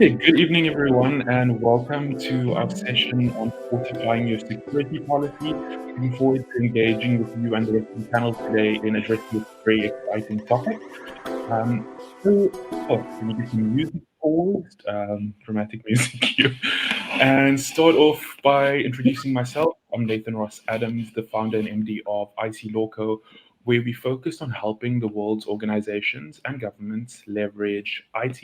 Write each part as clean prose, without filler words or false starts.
Okay, good evening, everyone, and welcome to our session on fortifying your security policy. Looking forward to engaging with you and the rest of the panel today in addressing this very exciting topic. Um, let me get some music paused, dramatic music cue, and start off by introducing myself. I'm Nathan Ross Adams, the founder and MD of IC Lawco, where we focus on helping the world's organizations and governments leverage IT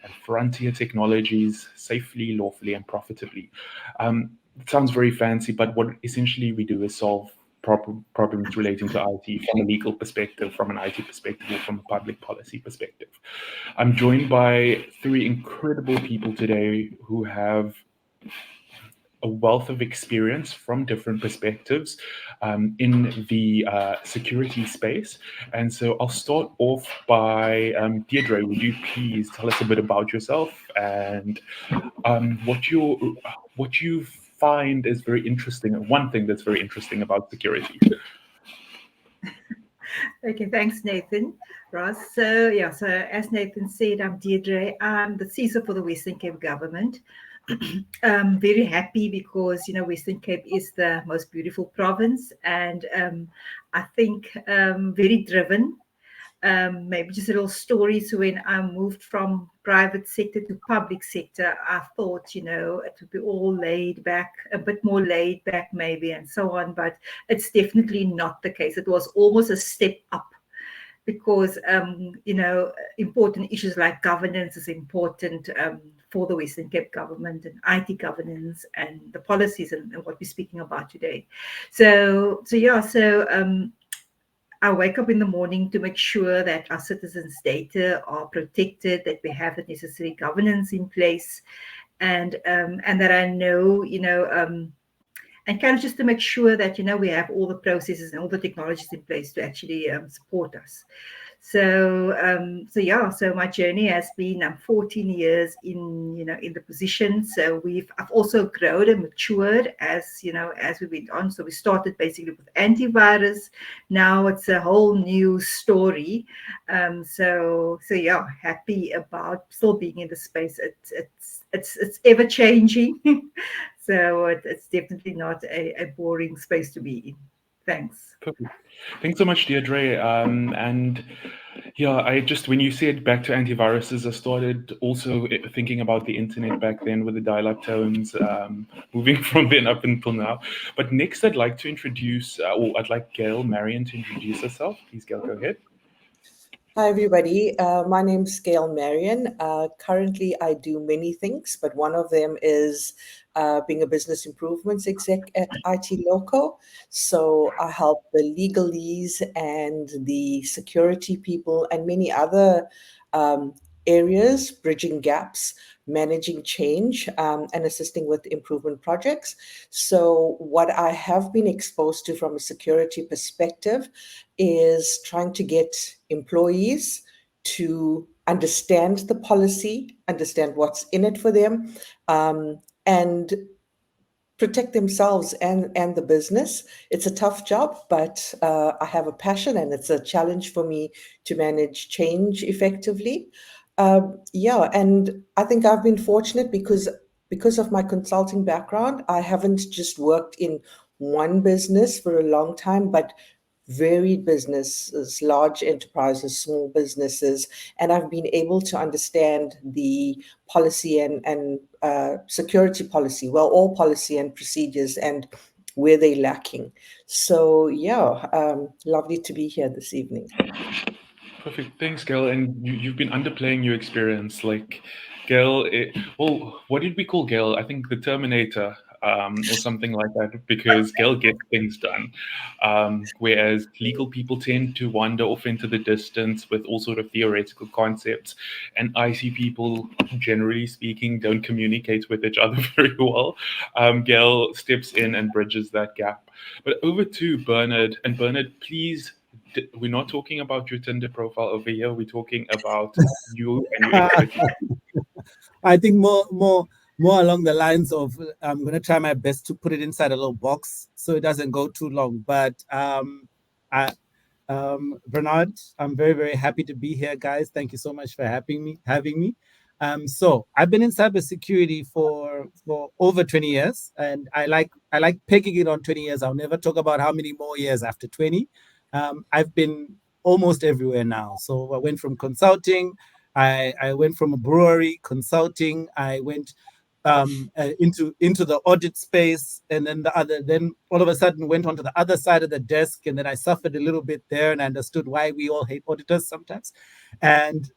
and frontier technologies safely, lawfully, and profitably. It sounds very fancy, but what essentially we do is solve problems relating to IT from a legal perspective, from an IT perspective, or from a public policy perspective. I'm joined by three incredible people today who have a wealth of experience from different perspectives in the security space. And so I'll start off by Deirdre, would you please tell us a bit about yourself and what you find is very interesting, one thing that's very interesting about security? Okay, thanks, Nathan. Ross. So as Nathan said, I'm Deirdre. I'm the CISO for the Western Cape government. I'm very happy because, Western Cape is the most beautiful province, and I think very driven. Maybe just a little story. So when I moved from private sector to public sector, I thought, it would be all laid back, a bit more laid back maybe, and so on. But it's definitely not the case. It was almost a step up because, important issues like governance is important for the Western Cape government, and IT governance and the policies and what we're speaking about today. So I wake up in the morning to make sure that our citizens' data are protected, that we have the necessary governance in place, and that I know, and kind of just to make sure that we have all the processes and all the technologies in place to actually support us. So my journey has been 14 years in the position. So I've also grown and matured as we went on. So we started basically with antivirus. Now it's a whole new story. Happy about still being in the space. It's ever changing. So it's definitely not a boring space to be in. Thanks. Perfect. Thanks so much, Deirdre. And yeah, when you said back to antiviruses, I started also thinking about the internet back then with the dial-up tones, moving from then up until now. But next, I'd like to I'd like Gail Marion to introduce herself. Please, Gail, go ahead. Hi, everybody. My name's Gail Marion. Currently, I do many things, but one of them is being a business improvements exec at IT Loco. So I help the legalese and the security people and many other areas, bridging gaps, managing change, and assisting with improvement projects. So what I have been exposed to from a security perspective is trying to get employees to understand the policy, understand what's in it for them, and protect themselves and the business. It's a tough job, but I have a passion, and it's a challenge for me to manage change effectively. And I think I've been fortunate because of my consulting background. I haven't just worked in one business for a long time, but varied businesses, large enterprises, small businesses, and I've been able to understand the policy and security policy, well, all policy and procedures and where they're lacking. So lovely to be here this evening. Perfect. Thanks, Gail. And you've been underplaying your experience. Like, Gail, what did we call Gail? I think the Terminator, or something like that, because Gail gets things done. Whereas legal people tend to wander off into the distance with all sort of theoretical concepts. And IT people, generally speaking, don't communicate with each other very well. Gail steps in and bridges that gap. But over to Bernard. And Bernard, please, we're not talking about your Tinder profile over here. We're talking about you and your expertise. I think more along the lines of I'm going to try my best to put it inside a little box so it doesn't go too long. But Bernard, I'm very, very happy to be here, guys. Thank you so much for having me. So I've been in cybersecurity for over 20 years, and I like pegging it on 20 years. I'll never talk about how many more years after 20. I've been almost everywhere now. So I went from consulting, I went from a brewery consulting, I went into the audit space, and then all of a sudden went onto the other side of the desk, and then I suffered a little bit there and I understood why we all hate auditors sometimes. And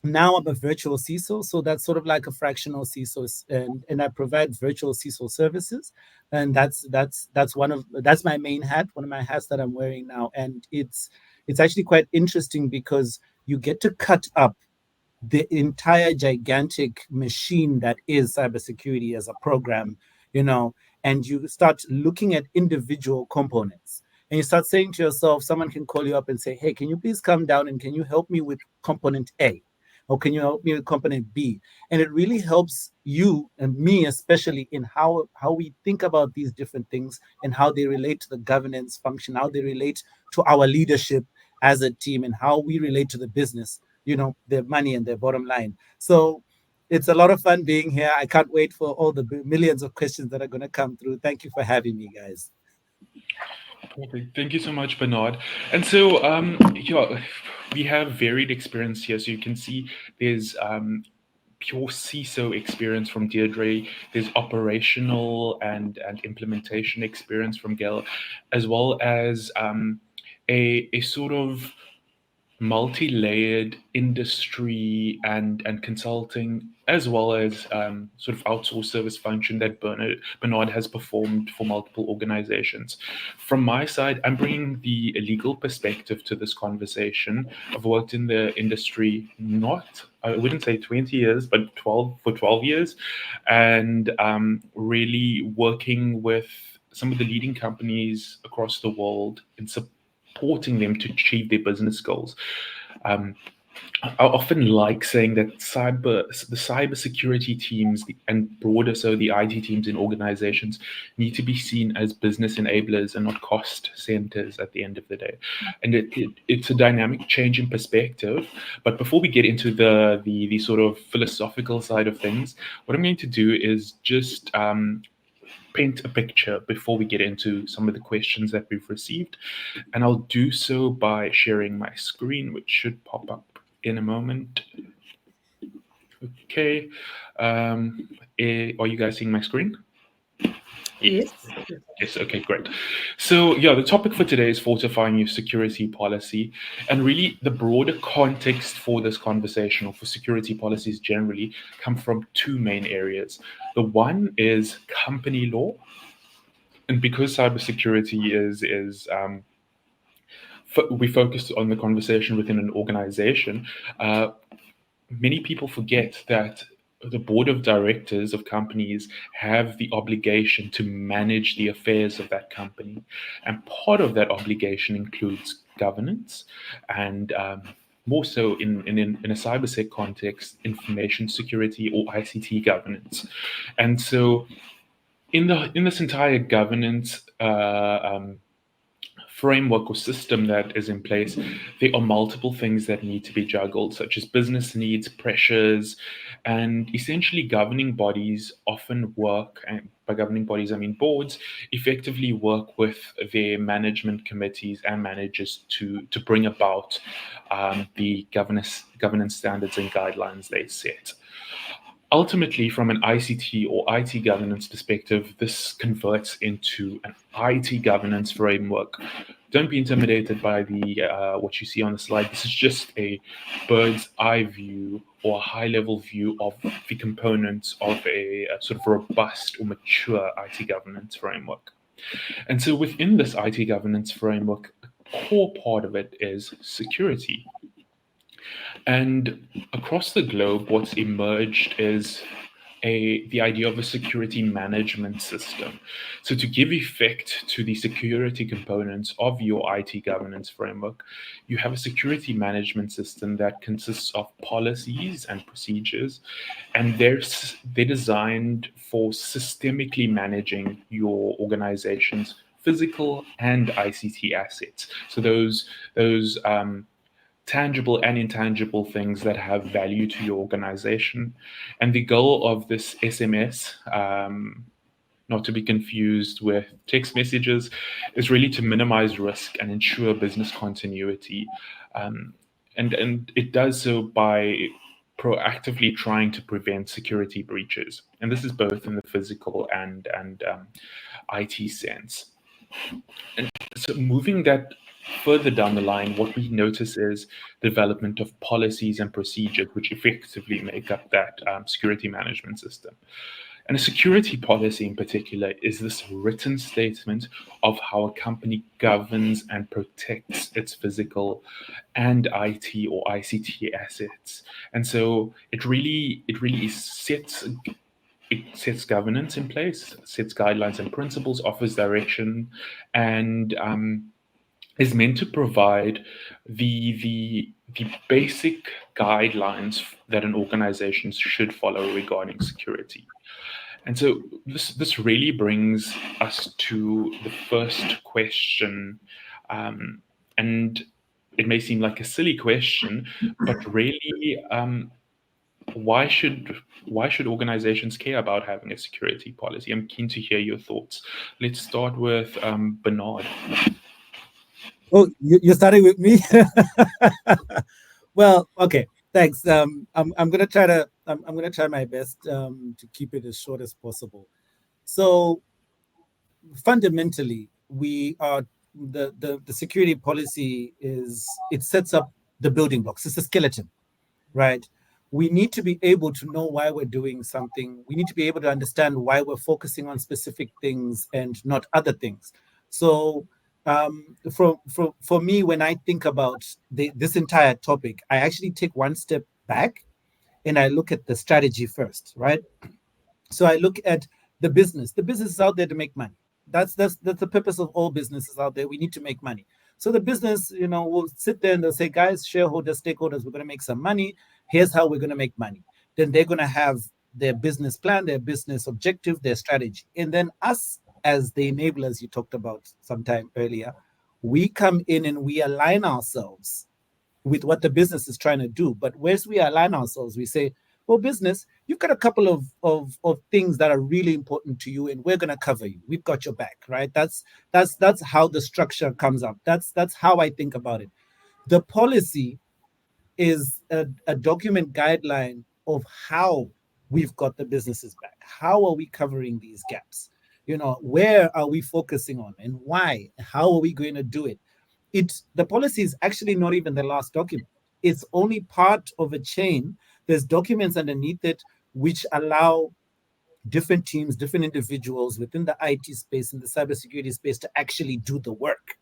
now I'm a virtual CISO, so that's sort of like a fractional CISO, and I provide virtual CISO services, and that's my main hat, one of my hats that I'm wearing now, and it's actually quite interesting because you get to cut up the entire gigantic machine that is cybersecurity as a program, and you start looking at individual components. And you start saying to yourself, someone can call you up and say, hey, can you please come down and can you help me with component A? Or can you help me with component B? And it really helps you and me, especially in how we think about these different things and how they relate to the governance function, how they relate to our leadership as a team, and how we relate to the business, their money and their bottom line. So it's a lot of fun being here. I can't wait for all the millions of questions that are going to come through. Thank you for having me, guys. Perfect. Thank you so much, Bernard. And so, we have varied experience here. So you can see there's pure CISO experience from Deirdre. There's operational and implementation experience from Gail, as well as a sort of multi-layered industry and consulting, as well as sort of outsourced service function that Bernard has performed for multiple organizations. From my side, I'm bringing the legal perspective to this conversation. I've worked in the industry, I wouldn't say 20 years, but 12 years, and really working with some of the leading companies across the world in supporting them to achieve their business goals. Um, I often like saying that the cybersecurity teams and broader so the IT teams in organizations need to be seen as business enablers and not cost centers at the end of the day. And it's a dynamic change in perspective. But before we get into the sort of philosophical side of things, what I'm going to do is just paint a picture before we get into some of the questions that we've received. And I'll do so by sharing my screen, which should pop up in a moment. Okay. Are you guys seeing my screen? Yes. Yes, okay, great. So, the topic for today is fortifying your security policy. And really, the broader context for this conversation, or for security policies generally, come from two main areas. The one is company law. And because cybersecurity we focus on the conversation within an organization, many people forget that the board of directors of companies have the obligation to manage the affairs of that company. And part of that obligation includes governance and more so in a cybersec context, information security or ICT governance. And so in this entire governance framework or system that is in place, there are multiple things that need to be juggled, such as business needs, pressures, and essentially governing bodies often work, and by governing bodies I mean boards, effectively work with their management committees and managers to bring about the governance standards and guidelines they set. Ultimately, from an ICT or IT governance perspective, this converts into an IT governance framework. Don't be intimidated by the what you see on the slide. This is just a bird's eye view or a high-level view of the components of a sort of robust or mature IT governance framework. And so within this IT governance framework, a core part of it is security. And across the globe, what's emerged is the idea of a security management system. So, to give effect to the security components of your IT governance framework, you have a security management system that consists of policies and procedures, and they're designed for systemically managing your organization's physical and ICT assets. So those tangible and intangible things that have value to your organization. And the goal of this SMS, not to be confused with text messages, is really to minimize risk and ensure business continuity. And it does so by proactively trying to prevent security breaches. And this is both in the physical and IT sense. And so moving that further down the line, what we notice is development of policies and procedures which effectively make up that security management system. And a security policy in particular is this written statement of how a company governs and protects its physical and IT or ICT assets. And so it really sets governance in place, sets guidelines and principles, offers direction, and is meant to provide the basic guidelines that an organization should follow regarding security. And so this really brings us to the first question, and it may seem like a silly question, but really, why should organizations care about having a security policy? I'm keen to hear your thoughts. Let's start with Bernard. Oh, you're starting with me? Well, okay, thanks. I'm gonna try to I'm gonna try my best to keep it as short as possible. So fundamentally, we are the security policy is it sets up the building blocks. It's a skeleton, right? We need to be able to know why we're doing something. We need to be able to understand why we're focusing on specific things and not other things. So, for me, when I think about this entire topic, I actually take one step back and I look at the strategy first, right? So I look at the business. The business is out there to make money. That's the purpose of all businesses out there. We need to make money. So the business, will sit there and they'll say, guys, shareholders, stakeholders, we're going to make some money. Here's how we're going to make money. Then they're going to have their business plan, their business objective, their strategy. And then us as the enablers you talked about sometime earlier, we come in and we align ourselves with what the business is trying to do. But whereas we align ourselves, we say, well, business, you've got a couple of things that are really important to you, and we're going to cover you. We've got your back, right? That's how the structure comes up. That's how I think about it. The policy is a document guideline of how we've got the businesses back. How are we covering these gaps? Where are we focusing on and why? How are we going to do it? The policy is actually not even the last document. It's only part of a chain. There's documents underneath it which allow different teams, different individuals within the IT space and the cybersecurity space to actually do the work.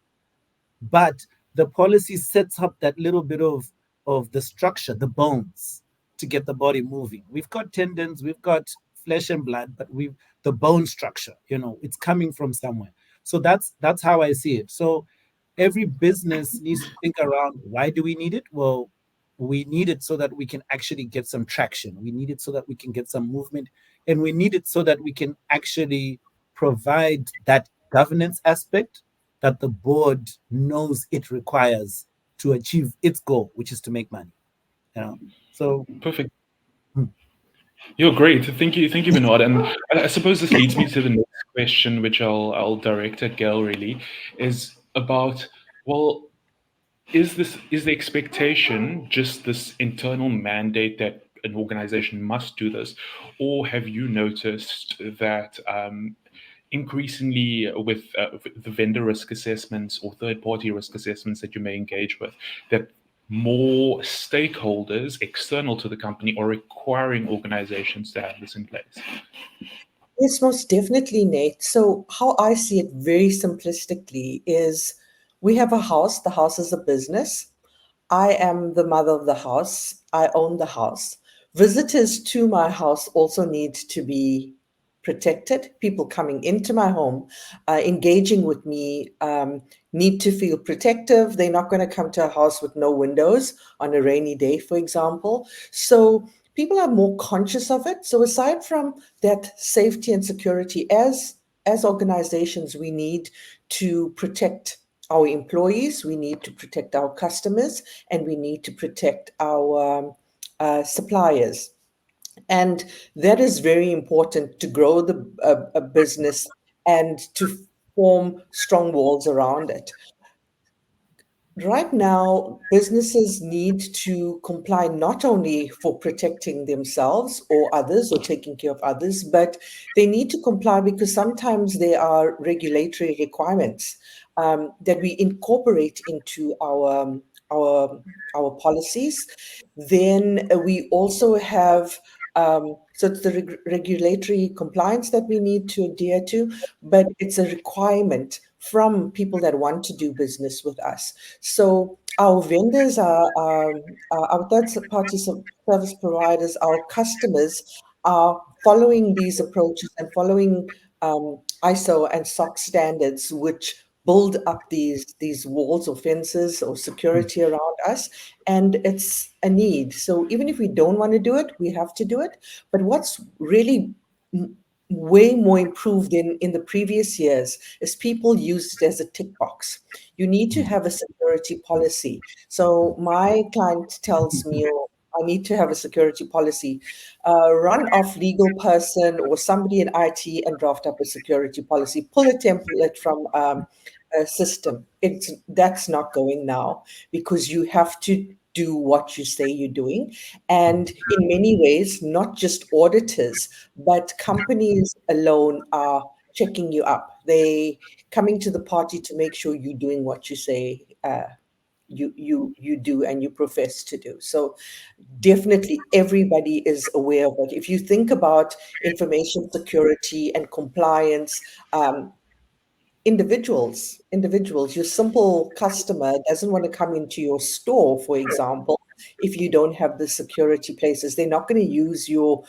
But the policy sets up that little bit of the structure, the bones, to get the body moving. We've got tendons, we've got flesh and blood, but the bone structure, it's coming from somewhere. So that's how I see it. So every business needs to think around, why do we need it? Well, we need it so that we can actually get some traction. We need it so that we can get some movement. And we need it so that we can actually provide that governance aspect that the board knows it requires to achieve its goal, which is to make money. So Perfect. You're great. Thank you, Bernard. And I suppose this leads me to the next question, which I'll direct at Gail. Really, is about, well, is the expectation just this internal mandate that an organization must do this, or have you noticed that increasingly with the vendor risk assessments or third-party risk assessments that you may engage with, that more stakeholders external to the company are requiring organizations to have this in place? Yes, most definitely, Nate. So how I see it very simplistically is we have a house. The house is a business. I am the mother of the house. I own the house. Visitors to my house also need to be protected. People coming into my home, engaging with me, need to feel protective. They're not going to come to a house with no windows on a rainy day, for example. So people are more conscious of it. So aside from that safety and security, as organizations, we need to protect our employees, we need to protect our customers, and we need to protect our suppliers. And that is very important to grow a business and to form strong walls around it. Right now, businesses need to comply not only for protecting themselves or others or taking care of others, but they need to comply because sometimes there are regulatory requirements that we incorporate into our our policies. Then we also have so it's the regulatory compliance that we need to adhere to, but it's a requirement from people that want to do business with us. So our vendors are our third-party service providers, our customers are following these approaches and following ISO and SOC standards, which build up these walls or fences or security around us, and it's a need. So even if we don't want to do it, we have to do it. But what's really way more improved in the previous years is people used it as a tick box. You need to have a security policy. So my client tells me, oh, I need to have a security policy. Run off legal person or somebody in IT and draft up a security policy. Pull a template from a system. That's not going now because you have to do what you say you're doing. And in many ways, not just auditors, but companies alone are checking you up. They coming to the party to make sure you're doing what you say you do and you profess to do. So definitely everybody is aware of it. If you think about information security and compliance, individuals, your simple customer doesn't want to come into your store, for example, if you don't have the security places. They're not going to use your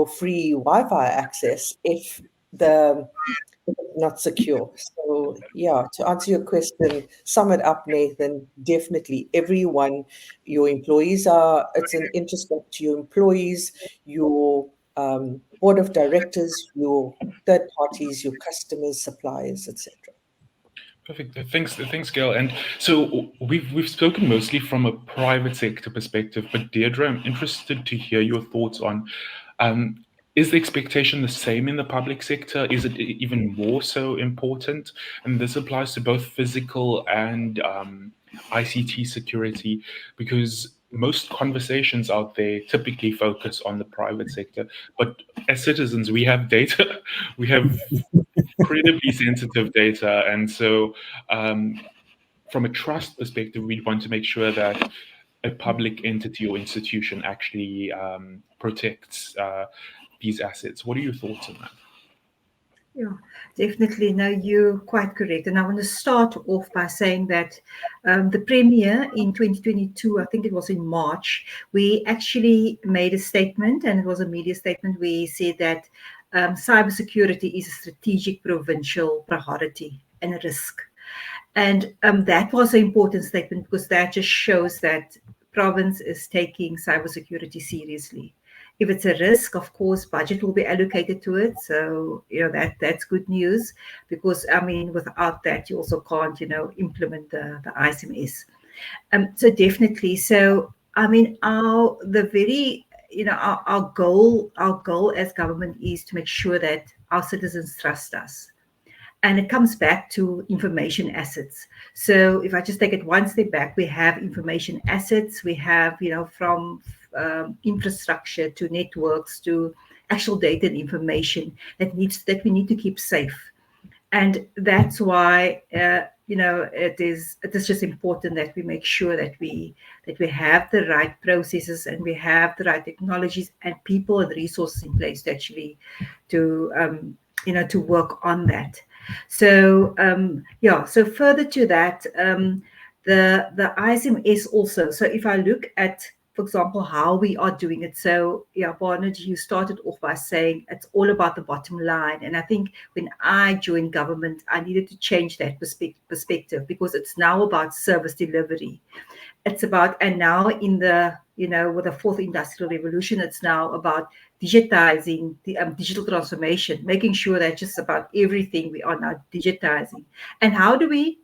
free Wi-Fi access if it's not secure. So yeah, to answer your question, sum it up, Nathan, definitely everyone, your employees it's an introspect to your employees, your board of directors, your third parties, your customers, suppliers, etc. Perfect. Thanks, Gail. And so we've spoken mostly from a private sector perspective, but Deirdre, I'm interested to hear your thoughts on is the expectation the same in the public sector? Is it even more so important? And this applies to both physical and ICT security, because most conversations out there typically focus on the private sector. But as citizens, we have data, we have incredibly sensitive data, and so from a trust perspective, we'd want to make sure that a public entity or institution actually protects these assets. What are your thoughts on that? Yeah, definitely. No, you're quite correct. And I want to start off by saying that the Premier in 2022, I think it was in March, we actually made a statement, and it was a media statement. We said that cybersecurity is a strategic provincial priority and a risk. And that was an important statement because that just shows that province is taking cybersecurity seriously. If it's a risk, of course, budget will be allocated to it. So, that's good news because, I mean, without that, you also can't, implement the ISMS. So definitely. So, I mean, our goal as government is to make sure that our citizens trust us. And it comes back to information assets. So if I just take it one step back, we have information assets. We have, from infrastructure to networks to actual data and information that we need to keep safe. And that's why it is just important that we make sure that we have the right processes and we have the right technologies and people and resources in place to actually to work on that. So so further to that, the ISMS also. So if I look at, for example, how we are doing it. So Barnard, you started off by saying it's all about the bottom line. And I think when I joined government, I needed to change that perspective because it's now about service delivery. It's about, and now in the, with the fourth industrial revolution, it's now about digitizing the digital transformation, making sure that just about everything we are now digitizing. And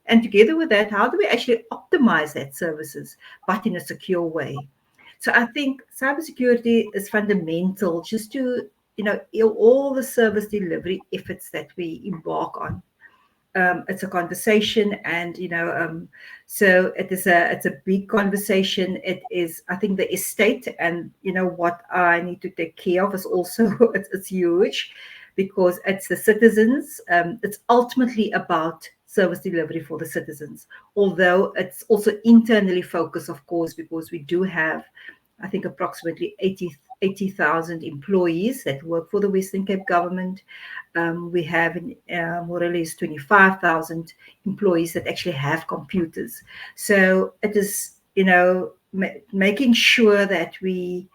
and together with that, how do we actually optimize that services, but in a secure way? So I think cybersecurity is fundamental just to, all the service delivery efforts that we embark on. It's a conversation, and so it's a big conversation. It is, I think, the estate, and what I need to take care of is also it's huge, because it's the citizens. It's ultimately about service delivery for the citizens, although it's also internally focused, of course, because we do have, I think, approximately 80,000 employees that work for the Western Cape government. We have more or less 25,000 employees that actually have computers. So it is, making sure that we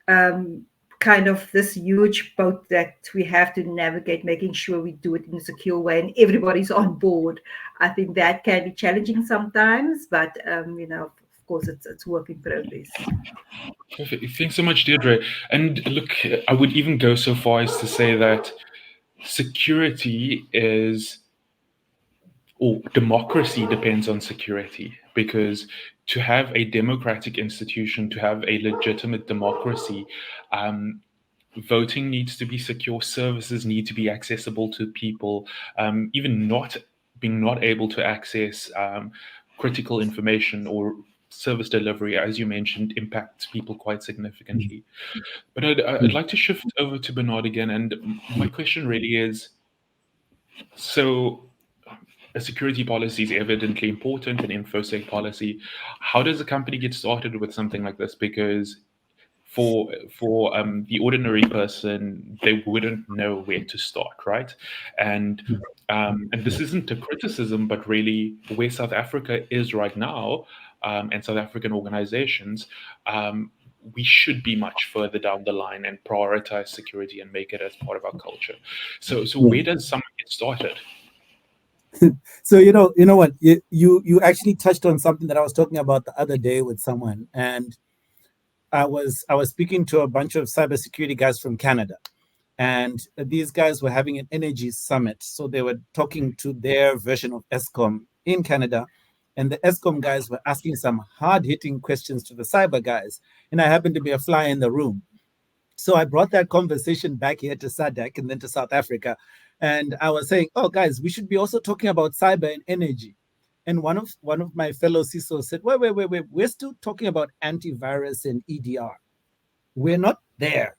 kind of this huge boat that we have to navigate, making sure we do it in a secure way and everybody's on board. I think that can be challenging sometimes, but of course, it's work in progress. Perfect. Thanks so much, Deirdre. And look, I would even go so far as to say that security is, or democracy depends on security, because to have a democratic institution, to have a legitimate democracy, um, voting needs to be secure, services need to be accessible to people, even not able to access critical information or service delivery, as you mentioned, impacts people quite significantly. But I'd like to shift over to Bernard again, and my question really is, so a security policy is evidently important, an infosec policy. How does a company get started with something like this? Because for the ordinary person, they wouldn't know where to start, right? And and this isn't a criticism, but really where South Africa is right now, and South African organizations, um, we should be much further down the line and prioritize security and make it as part of our culture. So where does someone get started? So you know what, you actually touched on something that I was talking about the other day with someone, and I was speaking to a bunch of cybersecurity guys from Canada, and these guys were having an energy summit. So they were talking to their version of ESCOM in Canada, and the ESCOM guys were asking some hard-hitting questions to the cyber guys, and I happened to be a fly in the room. So I brought that conversation back here to SADC and then to South Africa. And I was saying, oh, guys, we should be also talking about cyber and energy. And one of my fellow CISOs said, wait, we're still talking about antivirus and EDR. We're not there.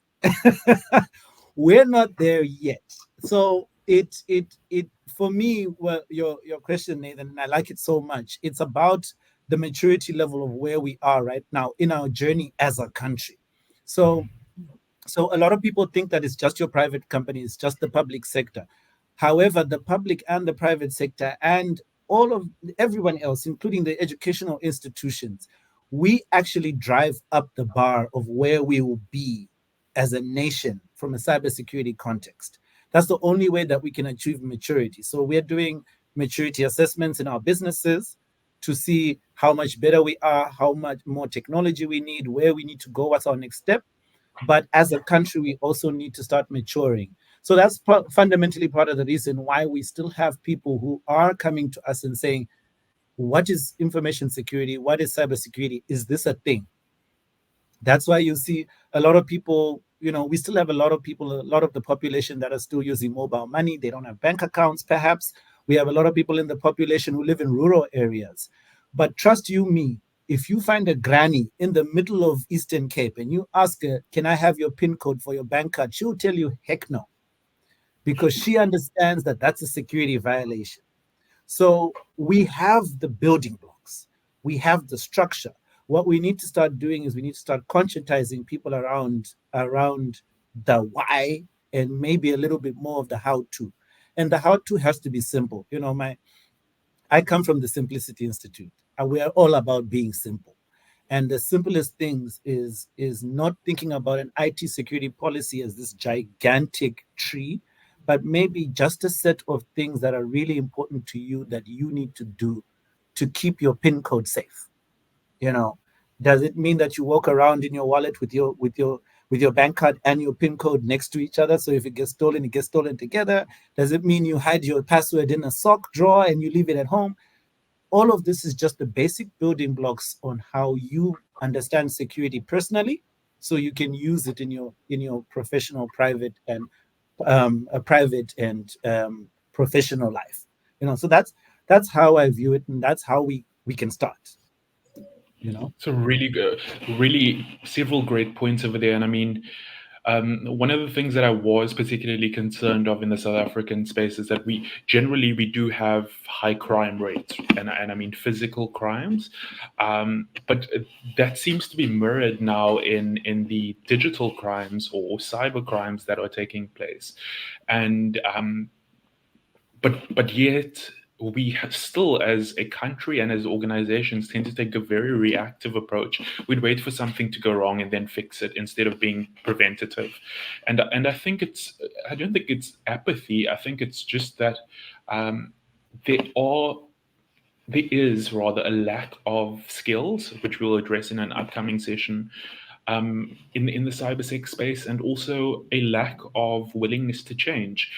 We're not there yet. So it for me, well, your question, Nathan, and I like it so much. It's about the maturity level of where we are right now in our journey as a country. So so a lot of people think that it's just your private company, it's just the public sector. However, the public and the private sector and all of everyone else, including the educational institutions, we actually drive up the bar of where we will be as a nation from a cybersecurity context. That's the only way that we can achieve maturity. So we're doing maturity assessments in our businesses to see how much better we are, how much more technology we need, where we need to go, what's our next step. But as a country, we also need to start maturing. So that's fundamentally part of the reason why we still have people who are coming to us and saying, what is information security? What is cybersecurity? Is this a thing? That's why you see a lot of people, we still have a lot of people, a lot of the population that are still using mobile money. They don't have bank accounts, perhaps. We have a lot of people in the population who live in rural areas. But trust you me, if you find a granny in the middle of Eastern Cape and you ask her, can I have your PIN code for your bank card? She'll tell you, heck no, because she understands that that's a security violation. So we have the building blocks, we have the structure. What we need to start doing is we need to start conscientizing people around the why and maybe a little bit more of the how to. And the how to has to be simple. I come from the Simplicity Institute, and we are all about being simple. And the simplest things is not thinking about an IT security policy as this gigantic tree, but maybe just a set of things that are really important to you that you need to do to keep your PIN code safe. Does it mean that you walk around in your wallet with your bank card and your PIN code next to each other? So if it gets stolen together. Does it mean you hide your password in a sock drawer and you leave it at home? All of this is just the basic building blocks on how you understand security personally, so you can use it in your professional, private and professional life. So that's how I view it, and that's how we can start. So really good, really several great points over there. And I mean, one of the things that I was particularly concerned of in the South African space is that we do have high crime rates, and I mean physical crimes, but that seems to be mirrored now in the digital crimes or cyber crimes that are taking place, and but yet we have still, as a country and as organizations, tend to take a very reactive approach. We'd wait for something to go wrong and then fix it instead of being preventative. And I don't think it's apathy. I think it's just that um, there are there is rather a lack of skills, which we'll address in an upcoming session, in the cybersec space, and also a lack of willingness to change.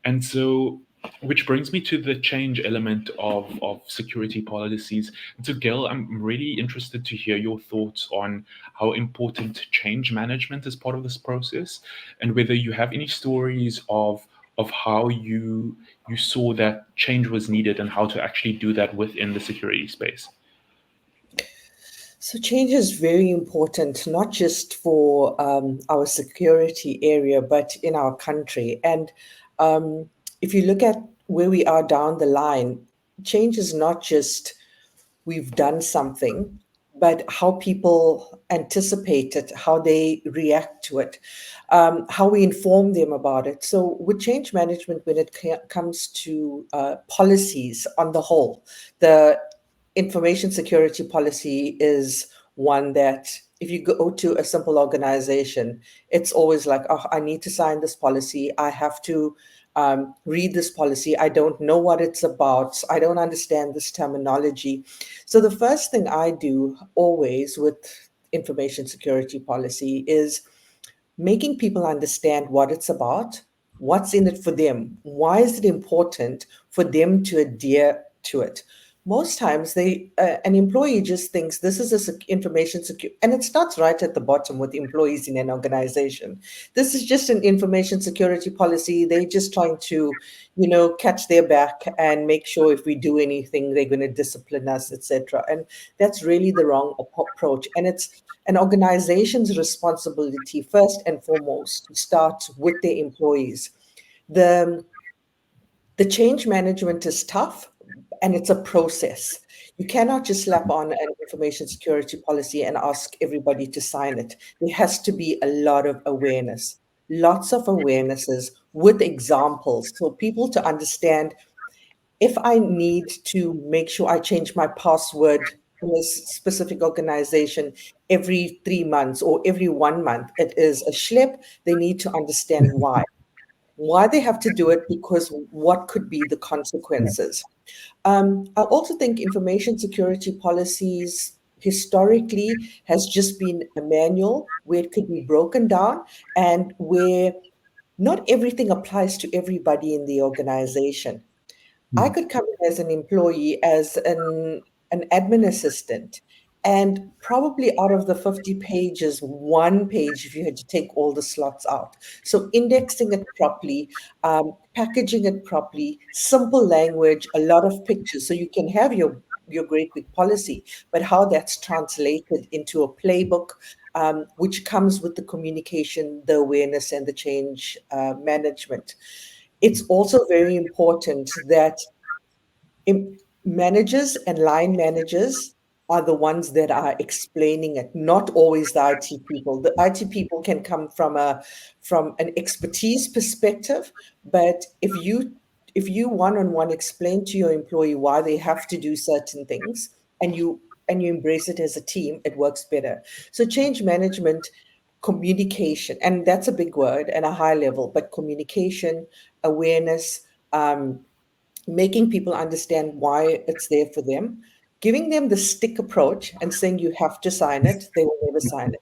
And so, which brings me to the change element of security policies. And so, Gail, I'm really interested to hear your thoughts on how important change management is part of this process, and whether you have any stories of how you saw that change was needed and how to actually do that within the security space. So change is very important, not just for our security area, but in our country. And if you look at where we are down the line, change is not just we've done something, but how people anticipate it, how they react to it, how we inform them about it. So, with change management, when it comes to policies on the whole, the information security policy is one that if you go to a simple organization, it's always like, oh, I need to sign this policy. I have to read this policy. I don't know what it's about. I don't understand this terminology. So the first thing I do always with information security policy is making people understand what it's about, what's in it for them, why is it important for them to adhere to it. Most times an employee just thinks this is information security, and it starts right at the bottom with employees in an organization. This is just an information security policy. They're just trying to catch their back and make sure if we do anything they're going to discipline us, etc. And that's really the wrong approach. And it's an organization's responsibility, first and foremost, to start with their employees. The change management is tough, and it's a process. You cannot just slap on an information security policy and ask everybody to sign it. There has to be a lot of awareness, lots of awarenesses with examples for people to understand. If I need to make sure I change my password in a specific organization every 3 months or every 1 month, it is a schlep. They need to understand why they have to do it, because what could be the consequences. I also think information security policies historically has just been a manual where it could be broken down and where not everything applies to everybody in the organization. I could come in as an employee, as an admin assistant, and probably out of the 50 pages, one page, if you had to take all the slots out. So indexing it properly, packaging it properly, simple language, a lot of pictures, so you can have your great big policy, but how that's translated into a playbook, which comes with the communication, the awareness, and the change management. It's also very important that managers and line managers are the ones that are explaining it, not always the IT people. The IT people can come from an expertise perspective, but if you one-on-one explain to your employee why they have to do certain things, and you embrace it as a team, it works better. So change management, communication, and that's a big word and a high level, but communication, awareness, making people understand why it's there for them, Giving them the stick approach and saying you have to sign it, they will never sign it.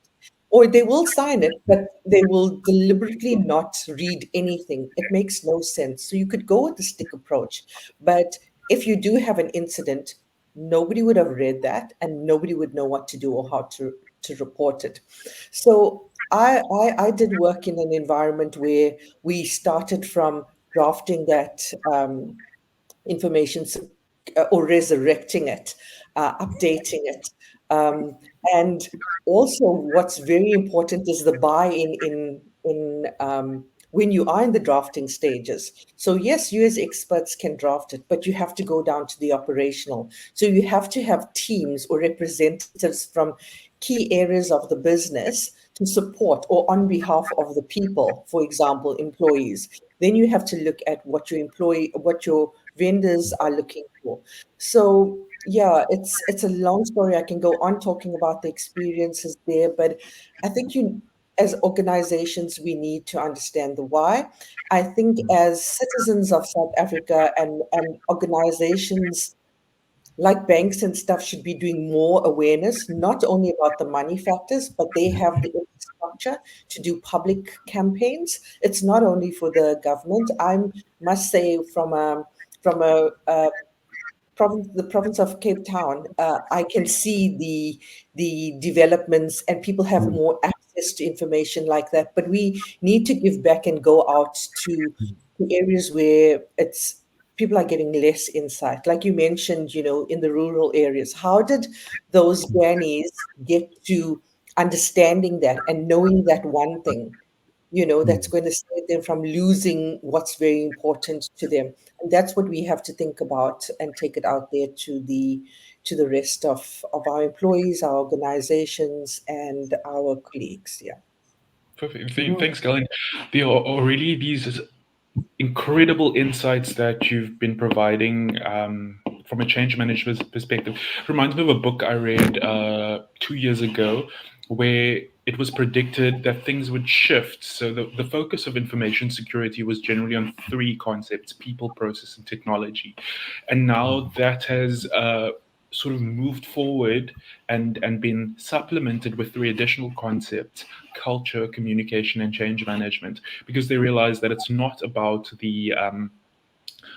Or they will sign it, but they will deliberately not read anything. It makes no sense. So you could go with the stick approach. But if you do have an incident, nobody would have read that and nobody would know what to do or how to report it. So I did work in an environment where we started from drafting that information or resurrecting it, updating it. Um, and also, what's very important is the buy-in in when you are in the drafting stages. So yes, you as experts can draft it, but you have to go down to the operational. So you have to have teams or representatives from key areas of the business to support or on behalf of the people, for example, employees. Then you have to look at what your vendors are looking for. So yeah, it's a long story. I can go on talking about the experiences there, but I think as organizations, we need to understand the why. I think as citizens of South Africa and organizations like banks and stuff should be doing more awareness, not only about the money factors, but they have the infrastructure to do public campaigns. It's not only for the government. I must say, from the province of Cape Town, I can see the developments, and people have more access to information like that. But we need to give back and go out to areas where it's people are getting less insight. Like you mentioned, in the rural areas, how did those grannies get to understanding that and knowing that one thing? That's going to save them from losing what's very important to them. And that's what we have to think about and take it out there to the rest of our employees, our organizations, and our colleagues. Yeah. Perfect. Thanks, Galen. There are really these incredible insights that you've been providing from a change management perspective. Reminds me of a book I read 2 years ago where it was predicted that things would shift. So the focus of information security was generally on three concepts: people, process, and technology. And now that has sort of moved forward and been supplemented with three additional concepts: culture, communication, and change management, because they realize that it's not about the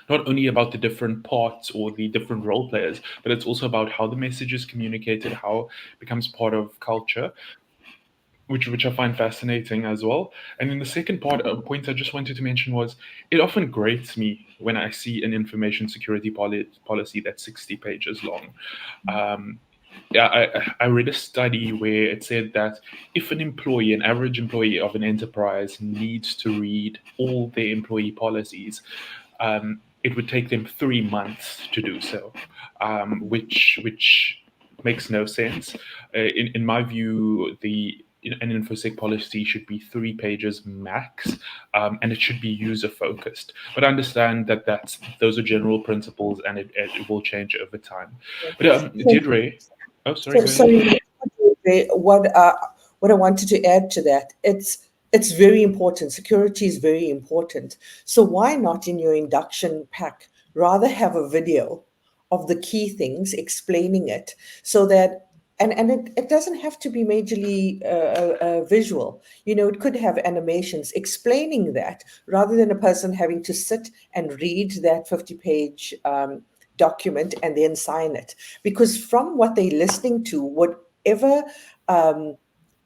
not only about the different parts or the different role players, but it's also about how the message is communicated, how it becomes part of culture, which I find fascinating as well. And then the second point I just wanted to mention was, it often grates me when I see an information security policy that's 60 pages long. Um, yeah, I read a study where it said that if an average employee of an enterprise needs to read all their employee policies, it would take them 3 months to do so, which makes no sense. In my view, an infosec policy should be 3 pages max, and it should be user focused. But I understand that those are general principles, and it will change over time. But Deirdre, oh, sorry, So, go so ahead. what I wanted to add to that, it's very important. Security is very important. So why not in your induction pack rather have a video of the key things explaining it so that and it doesn't have to be majorly visual. It could have animations explaining that rather than a person having to sit and read that 50-page document and then sign it. Because from what they're listening to, whatever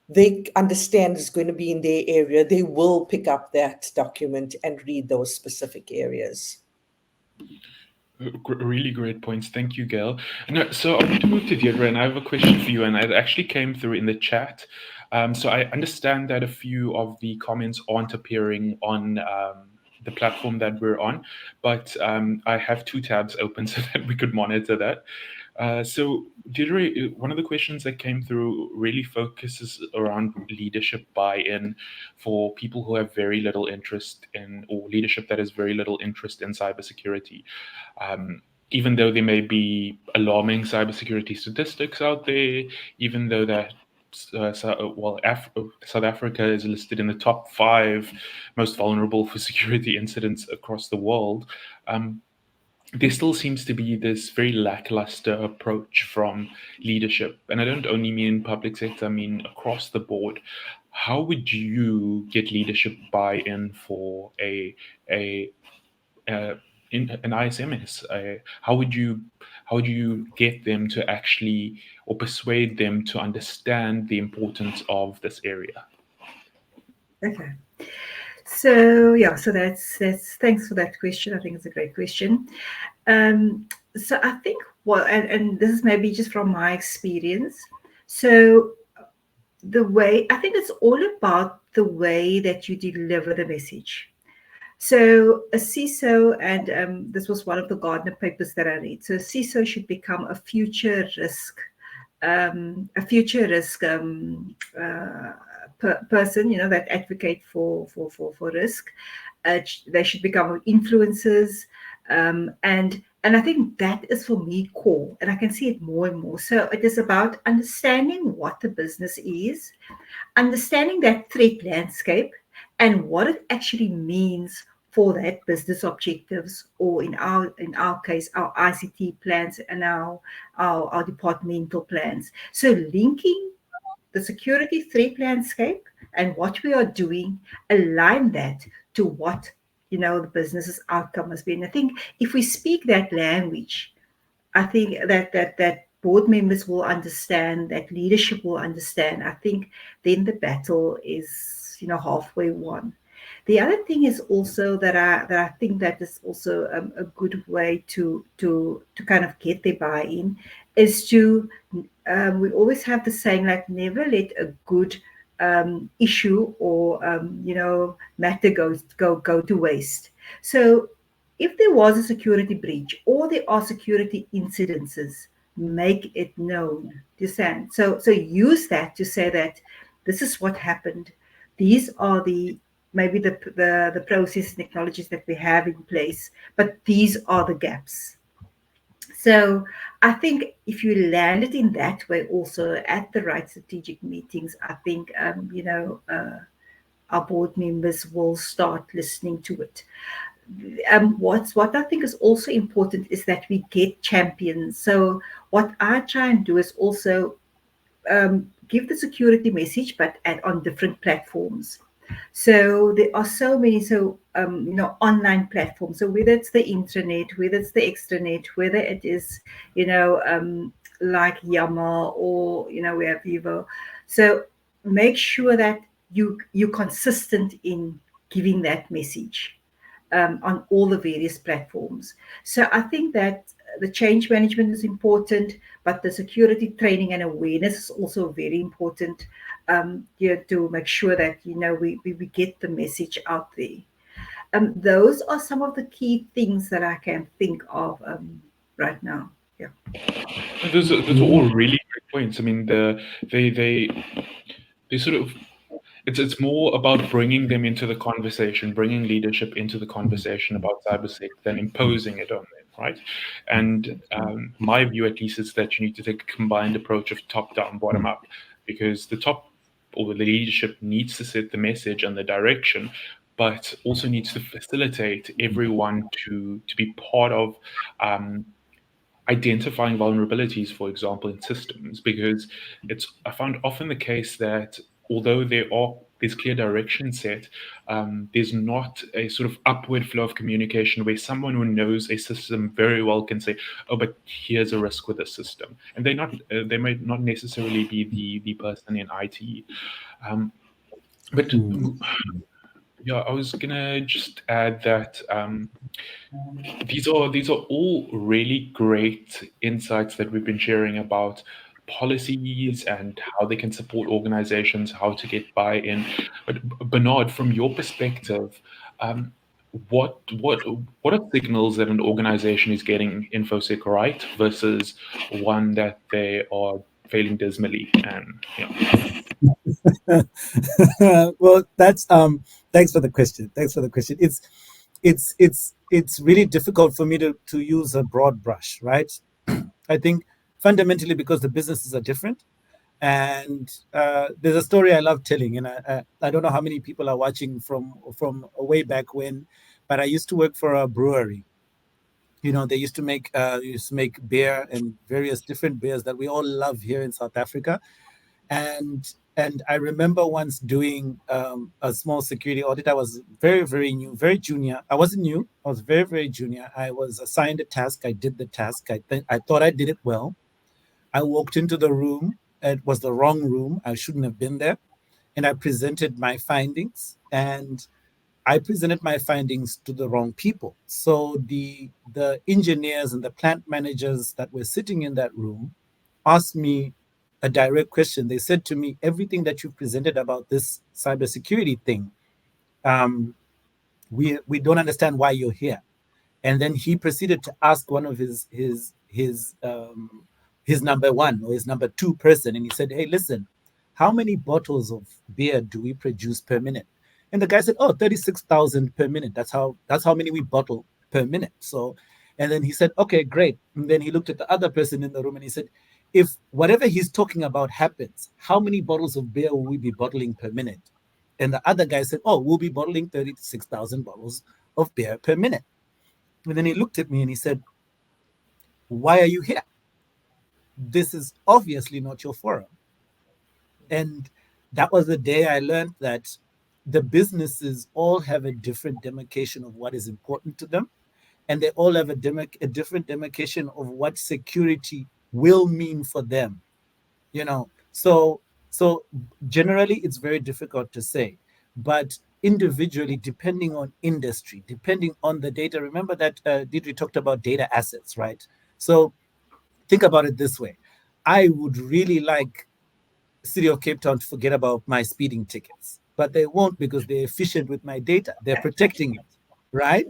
they understand is going to be in their area, they will pick up that document and read those specific areas. Really great points. Thank you, Gail. No, so I want to move to Deirdre, and I have a question for you, and it actually came through in the chat. So I understand that a few of the comments aren't appearing on the platform that we're on, but I have two tabs open so that we could monitor that. So, Deirdre, one of the questions that came through really focuses around leadership buy-in for people who have very little interest in, or leadership that has very little interest in cybersecurity. Even though there may be alarming cybersecurity statistics out there, even though that South Africa is listed in the top 5 most vulnerable for security incidents across the world. there still seems to be this very lackluster approach from leadership. And I don't only mean in public sector, I mean across the board. How would you get leadership buy-in for a in an ISMS? How would you get them to actually or persuade them to understand the importance of this area? Okay. So yeah, so that's thanks for that question. I think it's a great question. So I think and this is maybe just from my experience. So the way I think it's all about the way that you deliver the message. So a CISO, and this was one of the Gardner papers that I read. So a CISO should become a future risk, a future risk person, that advocate for risk. They should become influencers, and I think that is for me core, and I can see it more and more. So it is about understanding what the business is, understanding that threat landscape, and what it actually means for that business objectives, or in our case, our ICT plans and our departmental plans. So linking the security threat landscape and what we are doing, align that to what the business's outcome has been. I think if we speak that language, I think that board members will understand, that leadership will understand. I think then the battle is halfway won. The other thing is also that I think that is also a good way to kind of get their buy-in is to we always have the saying, like, never let a good issue or matter go to waste. So if there was a security breach or there are security incidences, make it known. Do you understand? So use that to say that this is what happened. These are maybe the process and technologies that we have in place, but these are the gaps. So I think if you land it in that way, also at the right strategic meetings, I think our board members will start listening to it. What I think is also important is that we get champions. So what I try and do is also give the security message, but on different platforms. So there are so many, online platforms. So whether it's the intranet, whether it's the extranet, whether it is, like Yammer, or we have Vivo. So make sure that you're consistent in giving that message on all the various platforms. So I think that the change management is important, but the security training and awareness is also very important, to make sure that we get the message out there. Those are some of the key things that I can think of right now. Yeah. Those are all really great points. I mean, they sort of it's more about bringing them into the conversation, bringing leadership into the conversation about cybersec than imposing it on them, right? And my view, at least, is that you need to take a combined approach of top down, bottom up, because the top or the leadership needs to set the message and the direction, but also needs to facilitate everyone to be part of. Identifying vulnerabilities, for example, in systems, because it's I found often the case that although there's clear direction set, there's not a sort of upward flow of communication where someone who knows a system very well can say, "Oh, but here's a risk with the system," and they might not necessarily be the person in IT. Um, but yeah, I was gonna just add that. These are all really great insights that we've been sharing about policies and how they can support organizations, how to get buy-in. But Bernard, from your perspective, um, what what are signals that an organization is getting infosec right versus one that they are failing dismally? And Well, that's thanks for the question. Thanks for the question. It's really difficult for me to use a broad brush, right? I think fundamentally because the businesses are different. And there's a story I love telling, and I don't know how many people are watching from way back when, but I used to work for a brewery, They used to make beer and various different beers that we all love here in South Africa. And I remember once doing a small security audit. I was very, very new, very junior. I wasn't new. I was very, very junior. I was assigned a task. I did the task. I thought I did it well. I walked into the room. It was the wrong room. I shouldn't have been there. And I presented my findings. And I presented my findings to the wrong people. So the engineers and the plant managers that were sitting in that room asked me a direct question. They said to me, "Everything that you've presented about this cybersecurity thing, um, we don't understand why you're here." And then he proceeded to ask one of his number one or his number two person, and he said, "Hey, listen, how many bottles of beer do we produce per minute?" And the guy said, "Oh, 36,000 per minute. That's how many we bottle per minute." So, and then he said, "Okay, great." And then he looked at the other person in the room and he said, "If whatever he's talking about happens, how many bottles of beer will we be bottling per minute?" And the other guy said, "Oh, we'll be bottling 36,000 bottles of beer per minute." And then he looked at me and he said, "Why are you here? This is obviously not your forum." And that was the day I learned that the businesses all have a different demarcation of what is important to them. And they all have a different demarcation of what security will mean for them. So generally it's very difficult to say, but individually, depending on industry, depending on the data. Remember that Deidre talked about data assets, right? So think about it this way. I would really like City of Cape Town to forget about my speeding tickets, but they won't, because they're efficient with my data. They're protecting it, right?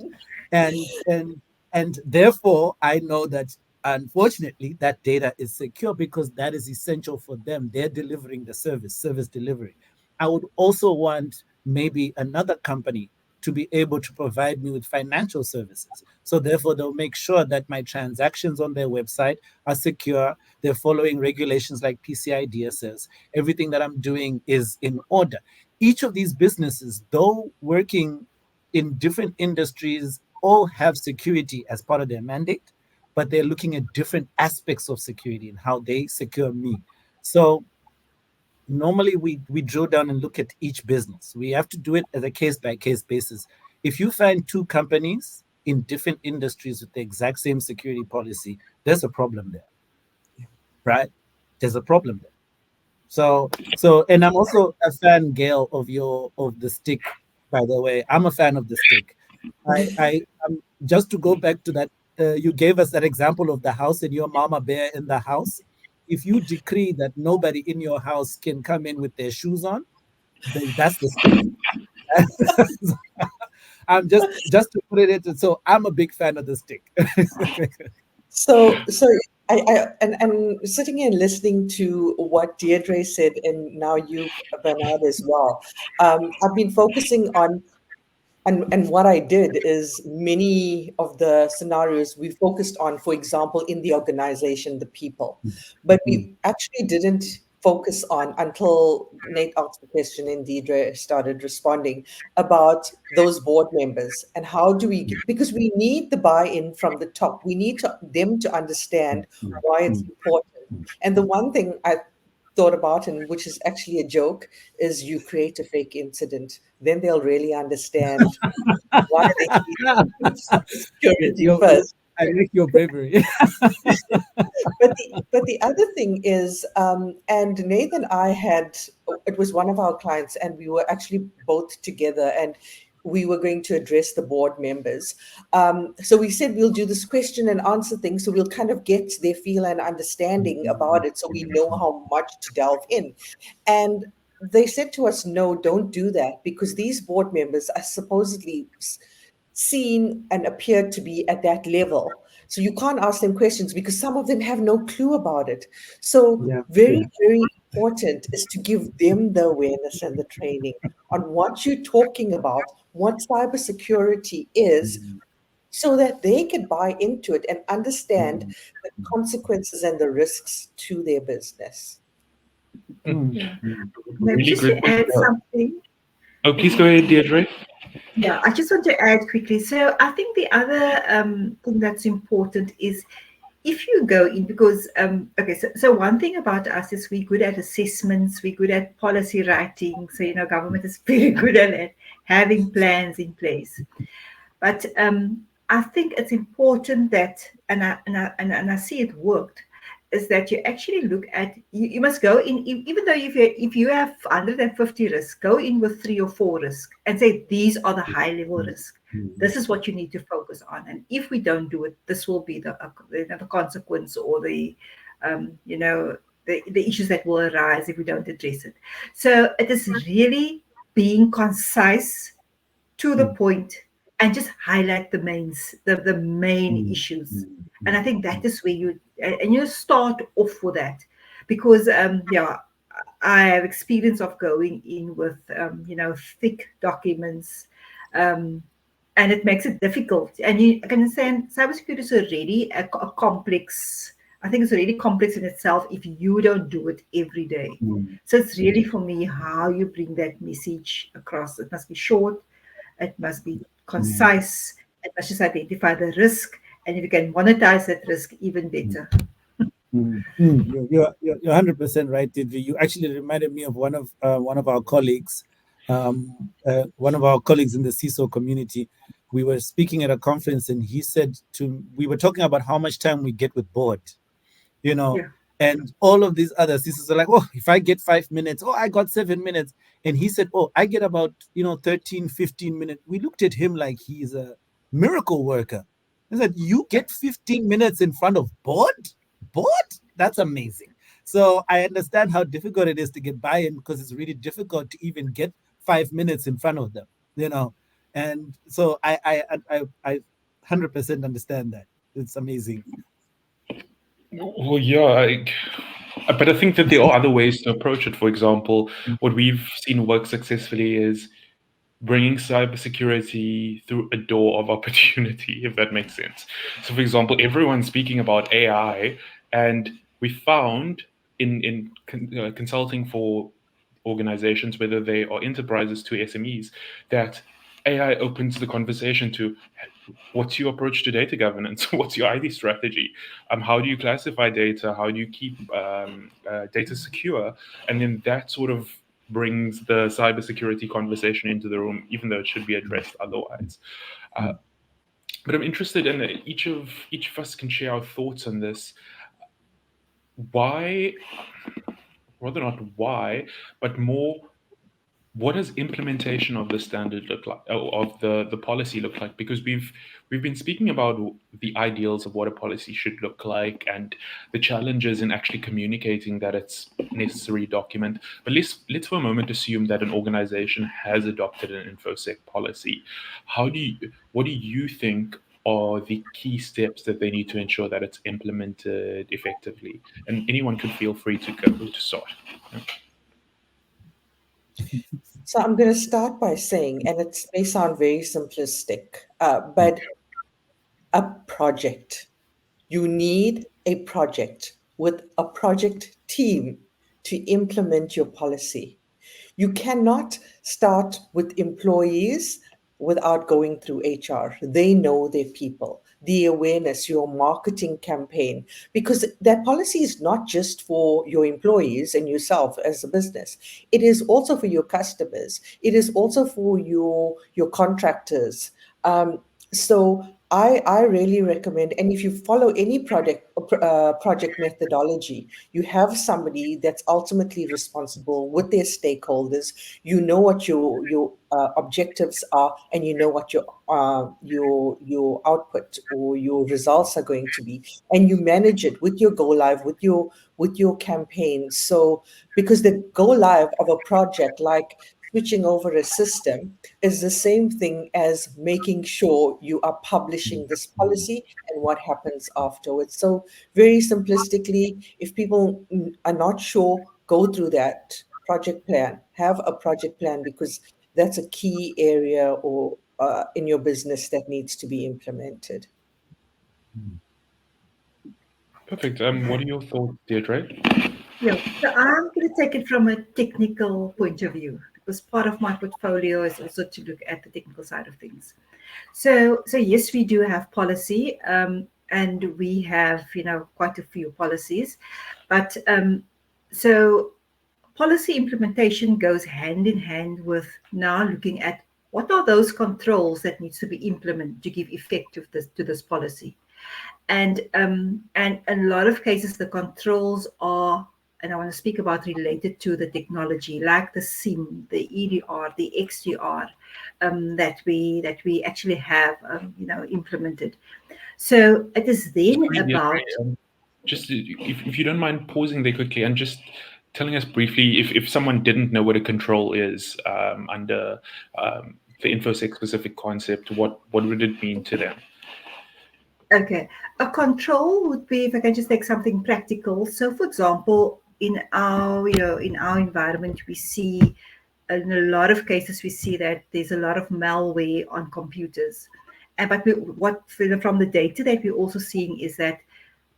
And therefore I know that unfortunately that data is secure, because that is essential for them. They're delivering the service delivery. I would also want maybe another company to be able to provide me with financial services. So therefore they'll make sure that my transactions on their website are secure. They're following regulations like PCI DSS. Everything that I'm doing is in order. Each of these businesses, though working in different industries, all have security as part of their mandate, but they're looking at different aspects of security and how they secure me. So normally we drill down and look at each business. We have to do it as a case by case basis. If you find two companies in different industries with the exact same security policy, there's a problem there, right? There's a problem there. So, and I'm also a fan, Gail, of the stick. By the way, I'm a fan of the stick. Just to go back to that, you gave us that example of the house and your mama bear in the house. If you decree that nobody in your house can come in with their shoes on, then that's the stick. I'm just to put it in. So I'm a big fan of the stick. So and sitting here and listening to what Deirdre said, and now you, Bernard, as well. I've been focusing on, and what I did is many of the scenarios we focused on, for example, in the organization, the people, but we actually didn't focus on, until Nate asked the question and Deidre started responding, about those board members and how do we get, because we need the buy-in from the top. We need them to understand why it's important. And the one thing I thought about, and which is actually a joke, is you create a fake incident, then they'll really understand why they need security first. I like your bravery. But the other thing is, and Nathan and I had, it was one of our clients, and we were actually both together, and we were going to address the board members. So we said we'll do this question and answer thing, so we'll kind of get their feel and understanding about it, so we know how much to delve in. And they said to us, no, don't do that, because these board members are supposedly seen and appeared to be at that level. So you can't ask them questions because some of them have no clue about it. So very, very important is to give them the awareness and the training on what you're talking about, what cybersecurity is, so that they can buy into it and understand the consequences and the risks to their business. Yeah. Maybe Really just great to point. add something. Oh, please go ahead, Deirdre. Yeah, I just want to add quickly. So I think the other thing that's important is if you go in, because okay, so one thing about us is we're good at assessments, we're good at policy writing. So government is very good at it, having plans in place. But I think it's important that, and I see it worked, is that you actually look at, you must go in, even though if you have 150 risks, go in with 3 or 4 risks and say these are the high level risks. This is what you need to focus on, and if we don't do it, this will be the consequence, or the issues that will arise if we don't address it. So it is really being concise, to the point, and just highlight the main issues. And I think that is where you start off with that, because yeah, I have experience of going in with thick documents, um, and it makes it difficult. And you can understand cybersecurity is already a complex. I think it's already complex in itself if you don't do it every day. So it's really, for me, how you bring that message across. It must be short, it must be concise, it must just identify the risk, and if you can monetize that risk, even better. You're 100% right, Deirdre. You actually reminded me of one of our colleagues, one of our colleagues in the CISO community. We were speaking at a conference, and he said we were talking about how much time we get with board, you know, Yeah. and all of these other CISOs are like, oh, if I get 5 minutes, oh, I got 7 minutes. And he said, oh, I get about, 13, 15 minutes. We looked at him like he's a miracle worker. He said, you get 15 minutes in front of board? Board? That's amazing. So I understand how difficult it is to get buy-in, because it's really difficult to even get 5 minutes in front of them. And so I 100% understand that. It's amazing. Well, yeah, but I think that there are other ways to approach it. For example, what we've seen work successfully is bringing cybersecurity through a door of opportunity, if that makes sense. So, for example, everyone's speaking about AI, and we found in consulting for organizations, whether they are enterprises to SMEs, that AI opens the conversation to what's your approach to data governance? What's your ID strategy? How do you classify data? How do you keep data secure? And then that sort of brings the cybersecurity conversation into the room, even though it should be addressed otherwise. But I'm interested in each of us can share our thoughts on this. Why, rather not why, but more, what does implementation of the standard look like, of the policy look like? Because we've been speaking about the ideals of what a policy should look like and the challenges in actually communicating that it's a necessary document. But let's for a moment assume that an organization has adopted an infosec policy. What do you think are the key steps that they need to ensure that it's implemented effectively? And anyone can feel free to go to start. So I'm going to start by saying, and it may sound very simplistic, but a project. You need a project with a project team to implement your policy. You cannot start with employees without going through HR. They know their people, the awareness, your marketing campaign, because that policy is not just for your employees and yourself as a business. It is also for your customers. It is also for your contractors. So I really recommend, and if you follow any project methodology, you have somebody that's ultimately responsible with their stakeholders. You know what your objectives are, and you know what your output or your results are going to be, and you manage it with your go live, with your campaign. So because the go live of a project like switching over a system is the same thing as making sure you are publishing this policy and what happens afterwards. So, very simplistically, if people are not sure, go through that project plan, have a project plan, because that's a key area or in your business that needs to be implemented. Perfect. What are your thoughts, Deirdre? Yeah, so I'm going to take it from a technical point of view, because part of my portfolio is also to look at the technical side of things. So yes, we do have policy, and we have quite a few policies, but so policy implementation goes hand in hand with now looking at what are those controls that needs to be implemented to give effect to this policy. And in a lot of cases, the controls are, and I want to speak about related to the technology, like the SIM, the EDR, the XDR, that we actually have, implemented. So it is then about. Just if you don't mind pausing there quickly and just telling us briefly, if someone didn't know what a control is under the InfoSec specific concept, what would it mean to them? Okay, a control would be, if I can just take something practical. So, for example, in our in our environment, we see in a lot of cases we see that there's a lot of malware on computers, and but what from the data that we're also seeing is that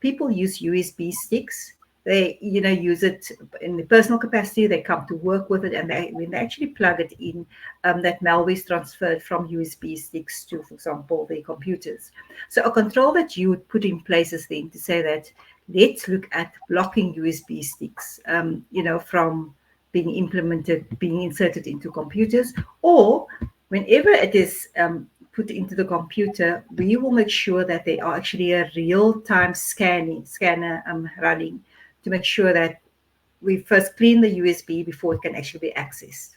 people use USB sticks. They use it in the personal capacity. They come to work with it, and when they actually plug it in, that malware is transferred from USB sticks to, for example, their computers. So a control that you would put in place is then to say that let's look at blocking USB sticks, from being inserted into computers, or whenever it is put into the computer, we will make sure that they are actually a real-time scanner running to make sure that we first clean the USB before it can actually be accessed.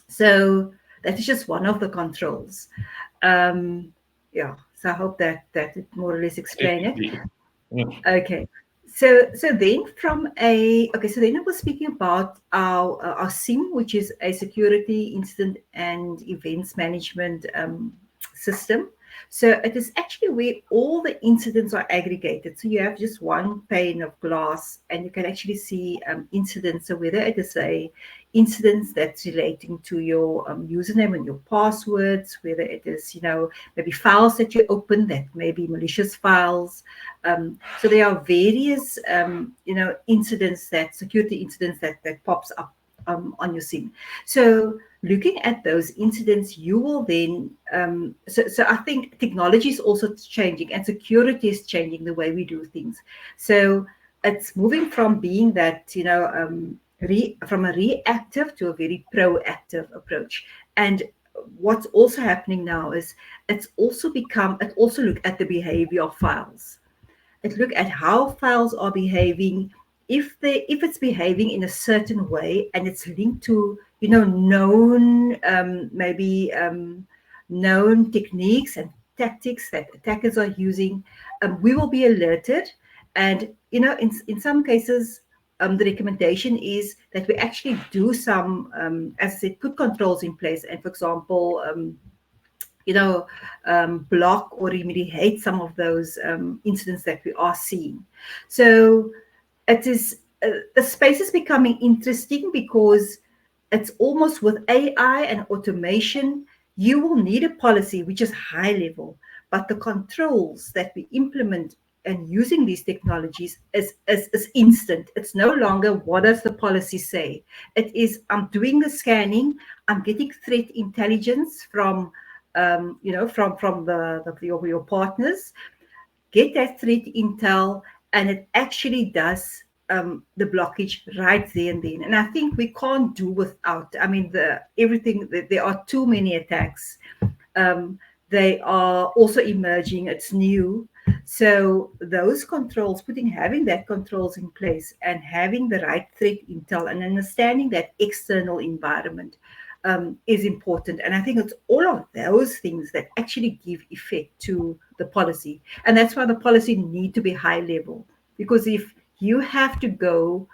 So that is just one of the controls. Yeah, so I hope that it more or less explain it. Yeah. Okay. So then so then I was speaking about our SIM, which is a security incident and events management system. So it is actually where all the incidents are aggregated. So you have just one pane of glass, and you can actually see incidents. So whether it is a incidents that's relating to your username and your passwords, whether it is maybe files that you open that may be malicious files. So there are various incidents, security incidents that pops up on your SIM. So looking at those incidents, you will then so I think technology is also changing, and security is changing the way we do things. So it's moving from being that from a reactive to a very proactive approach. And what's also happening now is it also look at the behavior of files. It look at how files are behaving. If it's behaving in a certain way and it's linked to known known techniques and tactics that attackers are using, we will be alerted. And in some cases, the recommendation is that we actually do some, as I said, put controls in place, and for example, block or remediate some of those incidents that we are seeing. So it is the space is becoming interesting because it's almost with AI and automation, you will need a policy which is high level, but the controls that we implement and using these technologies is instant. It's no longer what does the policy say. It is I'm doing the scanning, I'm getting threat intelligence from your partners, get that threat intel, and it actually does the blockage right there and then. And I think we can't do without. I mean, everything. There are too many attacks. They are also emerging. It's new. So those controls, having that controls in place and having the right threat intel and understanding that external environment is important. And I think it's all of those things that actually give effect to the policy. And that's why the policy need to be high level. Because if you have to go,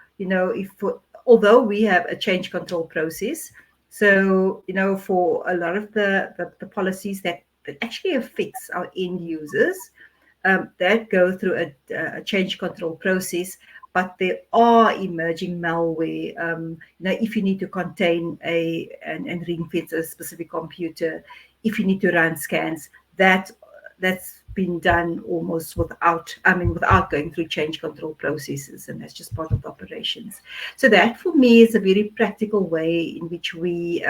although we have a change control process, so, for a lot of the policies that actually affects our end users, that go through a change control process, but there are emerging malware. If you need to contain and ring fence a specific computer, if you need to run scans, that that's been done almost without going through change control processes, and that's just part of the operations. So that for me is a very practical way in which we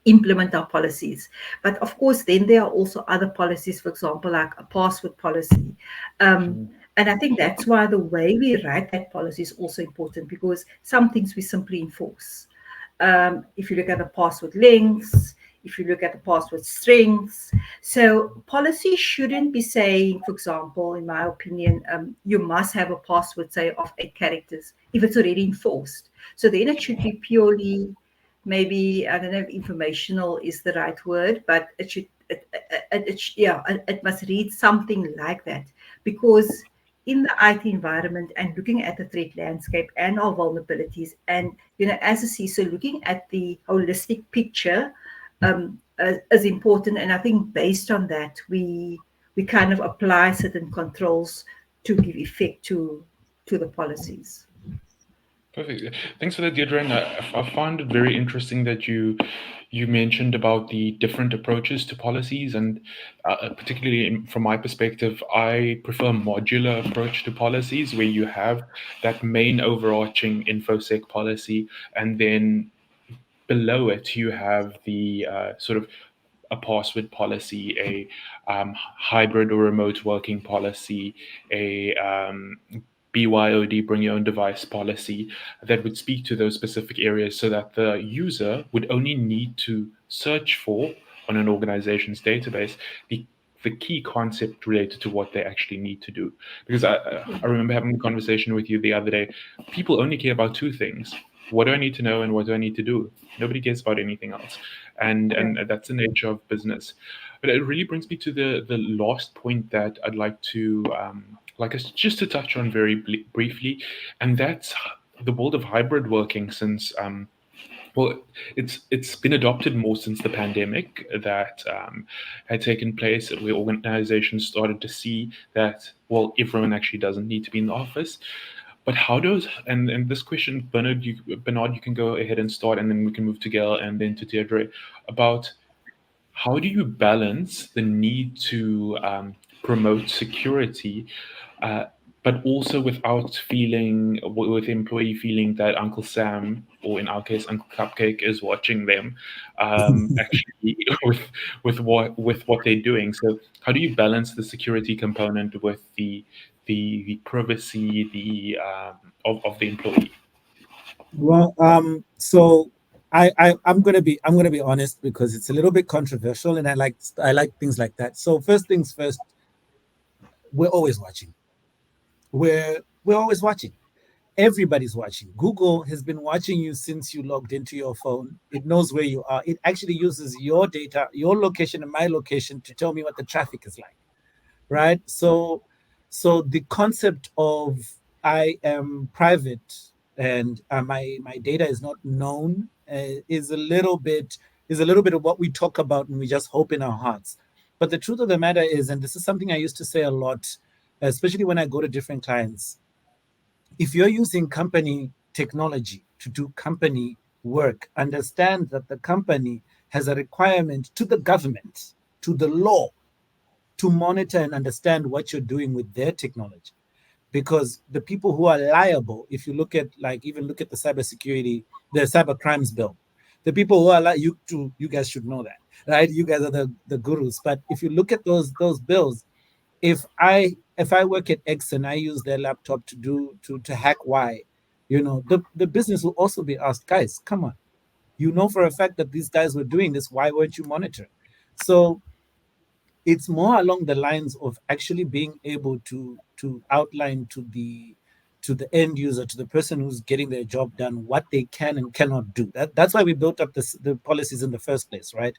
implement our policies. But of course, then there are also other policies, for example, like a password policy. Um, and I think that's why the way we write that policy is also important, because some things we simply enforce. If you look at the password lengths, if you look at the password strengths. So policy shouldn't be saying, for example, in my opinion, you must have a password, say, of 8 characters if it's already enforced. So then it should be purely, maybe, I don't know if informational is the right word, but it must read something like that, because in the IT environment and looking at the threat landscape and our vulnerabilities, and as a CISO, looking at the holistic picture is important. And I think based on that, we kind of apply certain controls to give effect to the policies. Perfect. Thanks for that, Deirdre. And I found it very interesting that you mentioned about the different approaches to policies, and particularly from my perspective, I prefer a modular approach to policies where you have that main overarching infosec policy, and then below it you have the sort of a password policy, a hybrid or remote working policy, a BYOD, bring your own device policy that would speak to those specific areas so that the user would only need to search for on an organization's database the key concept related to what they actually need to do. Because I remember having a conversation with you the other day. People only care about two things: what do I need to know and what do I need to do? Nobody cares about anything else, and that's the nature of business. But it really brings me to the last point that I'd like to like us just to touch on very briefly, and that's the world of hybrid working. Since well, it's been adopted more since the pandemic that had taken place, where organizations started to see that, well, everyone actually doesn't need to be in the office. But how does, and this question, Bernard, you can go ahead and start, and then we can move to Gail and then to Deirdre, about how do you balance the need to promote security, uh, but also without feeling, with employee feeling that Uncle Sam, or in our case Uncle Cupcake, is watching them, actually with what they're doing. So how do you balance the security component with the privacy of the employee? Well, so I'm gonna be honest because it's a little bit controversial, and I like things like that. So first things first, we're always watching. We're always watching. Everybody's watching. Google has been watching you since you logged into your phone. It knows where you are. It actually uses your data, your location and my location to tell me what the traffic is like, right? So the concept of I am private and my data is not known is a little bit of what we talk about and we just hope in our hearts. But the truth of the matter is, and this is something I used to say a lot, especially when I go to different clients, if you're using company technology to do company work, understand that the company has a requirement to the government, to the law, to monitor and understand what you're doing with their technology. Because the people who are liable, if you look at, like, even look at the cybersecurity, the cyber crimes bill, the people who are like you guys should know that, right? You guys are the gurus. But if you look at those bills, if I work at X and I use their laptop to hack Y, the business will also be asked, guys, come on, for a fact that these guys were doing this, why weren't you monitoring? So it's more along the lines of actually being able to outline to the end user, to the person who's getting their job done, what they can and cannot do. That's why we built up the policies in the first place, right?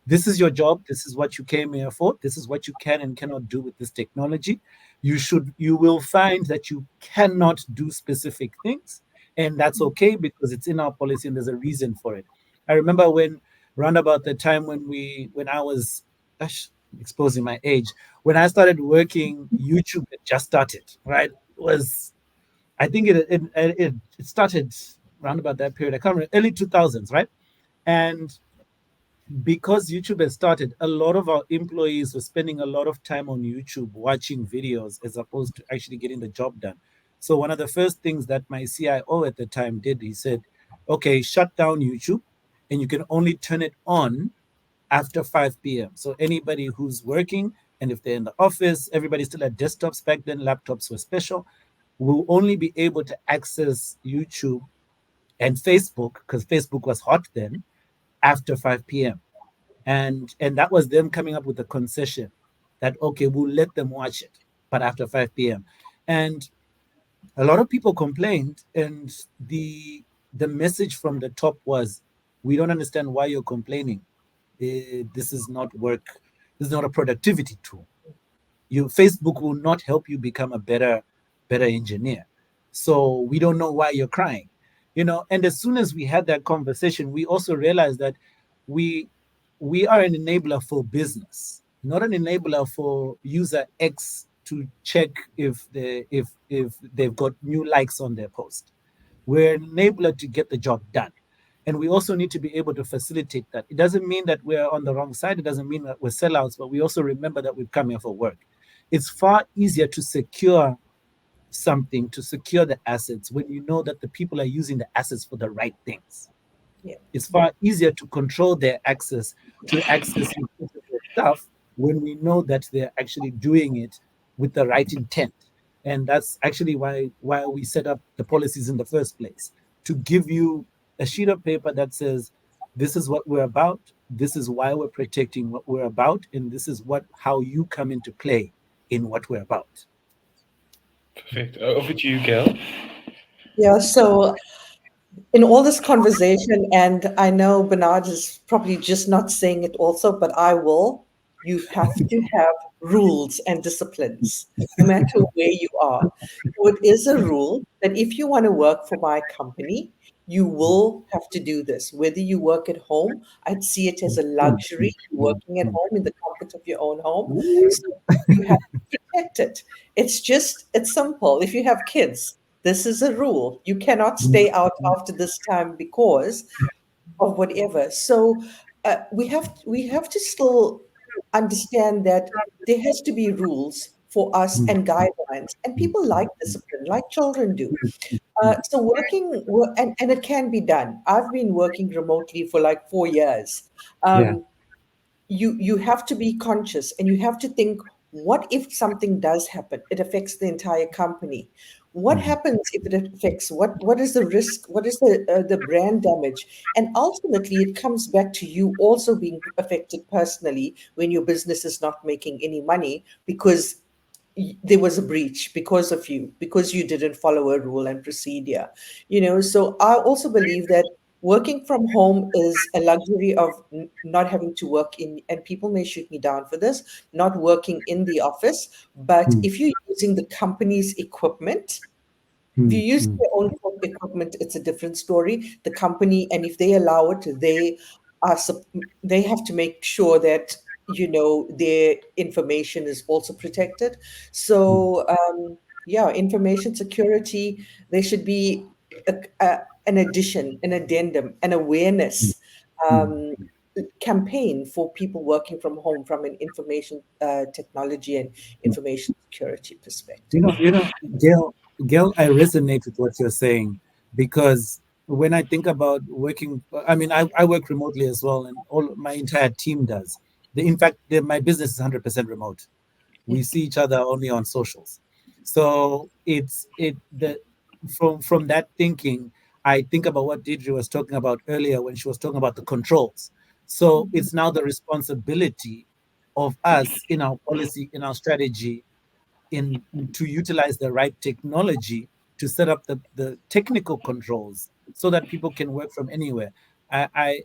This is your job. This is what you came here for. This is what you can and cannot do with this technology. You will find that you cannot do specific things, and that's okay because it's in our policy and there's a reason for it. I remember when, round about the time when I was, gosh, exposing my age, when I started working, YouTube had just started, right? It was, I think it started round about that period. I can't remember, early 2000s, right? And because YouTube has started, a lot of our employees were spending a lot of time on YouTube watching videos as opposed to actually getting the job done. So one of the first things that my CIO at the time did, he said, okay, shut down YouTube and you can only turn it on after 5 p.m. So anybody who's working, and if they're in the office, everybody still had desktops back then, laptops were special, will only be able to access YouTube and Facebook, because Facebook was hot then, after 5 p.m. And that was them coming up with a concession that okay, we'll let them watch it, but after 5 p.m. And a lot of people complained, and the message from the top was, we don't understand why you're complaining. This is not work. This is not a productivity tool. Facebook will not help you become a better engineer. So we don't know why you're crying. And as soon as we had that conversation, we also realized that we we are an enabler for business, not an enabler for user X to check if they've got new likes on their post. We're an enabler to get the job done. And we also need to be able to facilitate that. It doesn't mean that we're on the wrong side. It doesn't mean that we're sellouts, but we also remember that we've come here for work. It's far easier to secure something, to secure the assets, when you know that the people are using the assets for the right things. Yeah. It's far easier to control their access to access your physical stuff when we know that they're actually doing it with the right intent. And that's actually why we set up the policies in the first place, to give you a sheet of paper that says, this is what we're about, this is why we're protecting what we're about, and this is what how you come into play in what we're about. Perfect. Over to you, Gail. Yeah, so in all this conversation, and I know Bernard is probably just not saying it also, but I will, you have to have rules and disciplines, no matter where you are. So it is a rule that if you want to work for my company, you will have to do this. Whether you work at home, I'd see it as a luxury, working at home in the comfort of your own home. So you have to protect it. It's simple. If you have kids, this is a rule. You cannot stay out after this time because of whatever. So we have to still understand that there has to be rules for us and guidelines, and people like discipline, like children do. So and it can be done. I've been working remotely for like 4 years. Yeah. You have to be conscious and you have to think, what if something does happen, it affects the entire company? What happens if it affects, what is the risk, what is the brand damage? And ultimately it comes back to you also being affected personally when your business is not making any money because there was a breach because of you, because you didn't follow a rule and procedure. So I also believe that working from home is a luxury of not having to work in, and people may shoot me down for this, not working in the office. But Mm, if you're using the company's equipment, if you mm, use mm, their own equipment, it's a different story. The company, and if they allow it, are they have to make sure that their information is also protected. mm, So yeah, information security. There should be an addition, an addendum, an mm, awareness mm. campaign for people working from home from an information technology and information security You perspective. know, you know, Gail, I resonate with what you're saying, because when I think about working, I mean, I work remotely as well, and all my entire team does. In fact, my business is 100% remote. Yeah. We see each other only on socials. So it's it the from that thinking, I think about what Deidre was talking about earlier when she was talking about the controls. So it's now the responsibility of us in our policy, in our strategy, in to utilize the right technology to set up the technical controls so that people can work from anywhere. I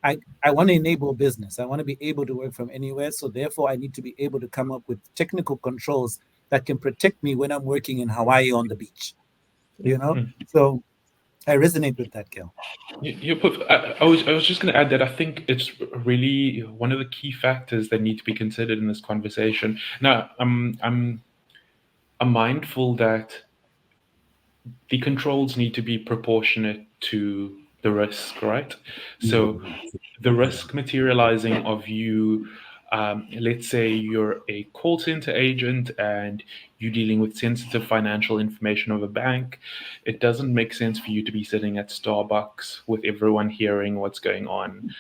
I I want to enable business. I want to be able to work from anywhere. So therefore, I need to be able to come up with technical controls that can protect me when I'm working in Hawaii on the beach. Yeah. You know, Mm. so I resonate with that, Gail. I was just going to add that I think it's really one of the key factors that need to be considered in this conversation. Now, I'm mindful that the controls need to be proportionate to the risk, right? So the risk materializing of you, let's say you're a call center agent and you're dealing with sensitive financial information of a bank, it doesn't make sense for you to be sitting at Starbucks with everyone hearing what's going on,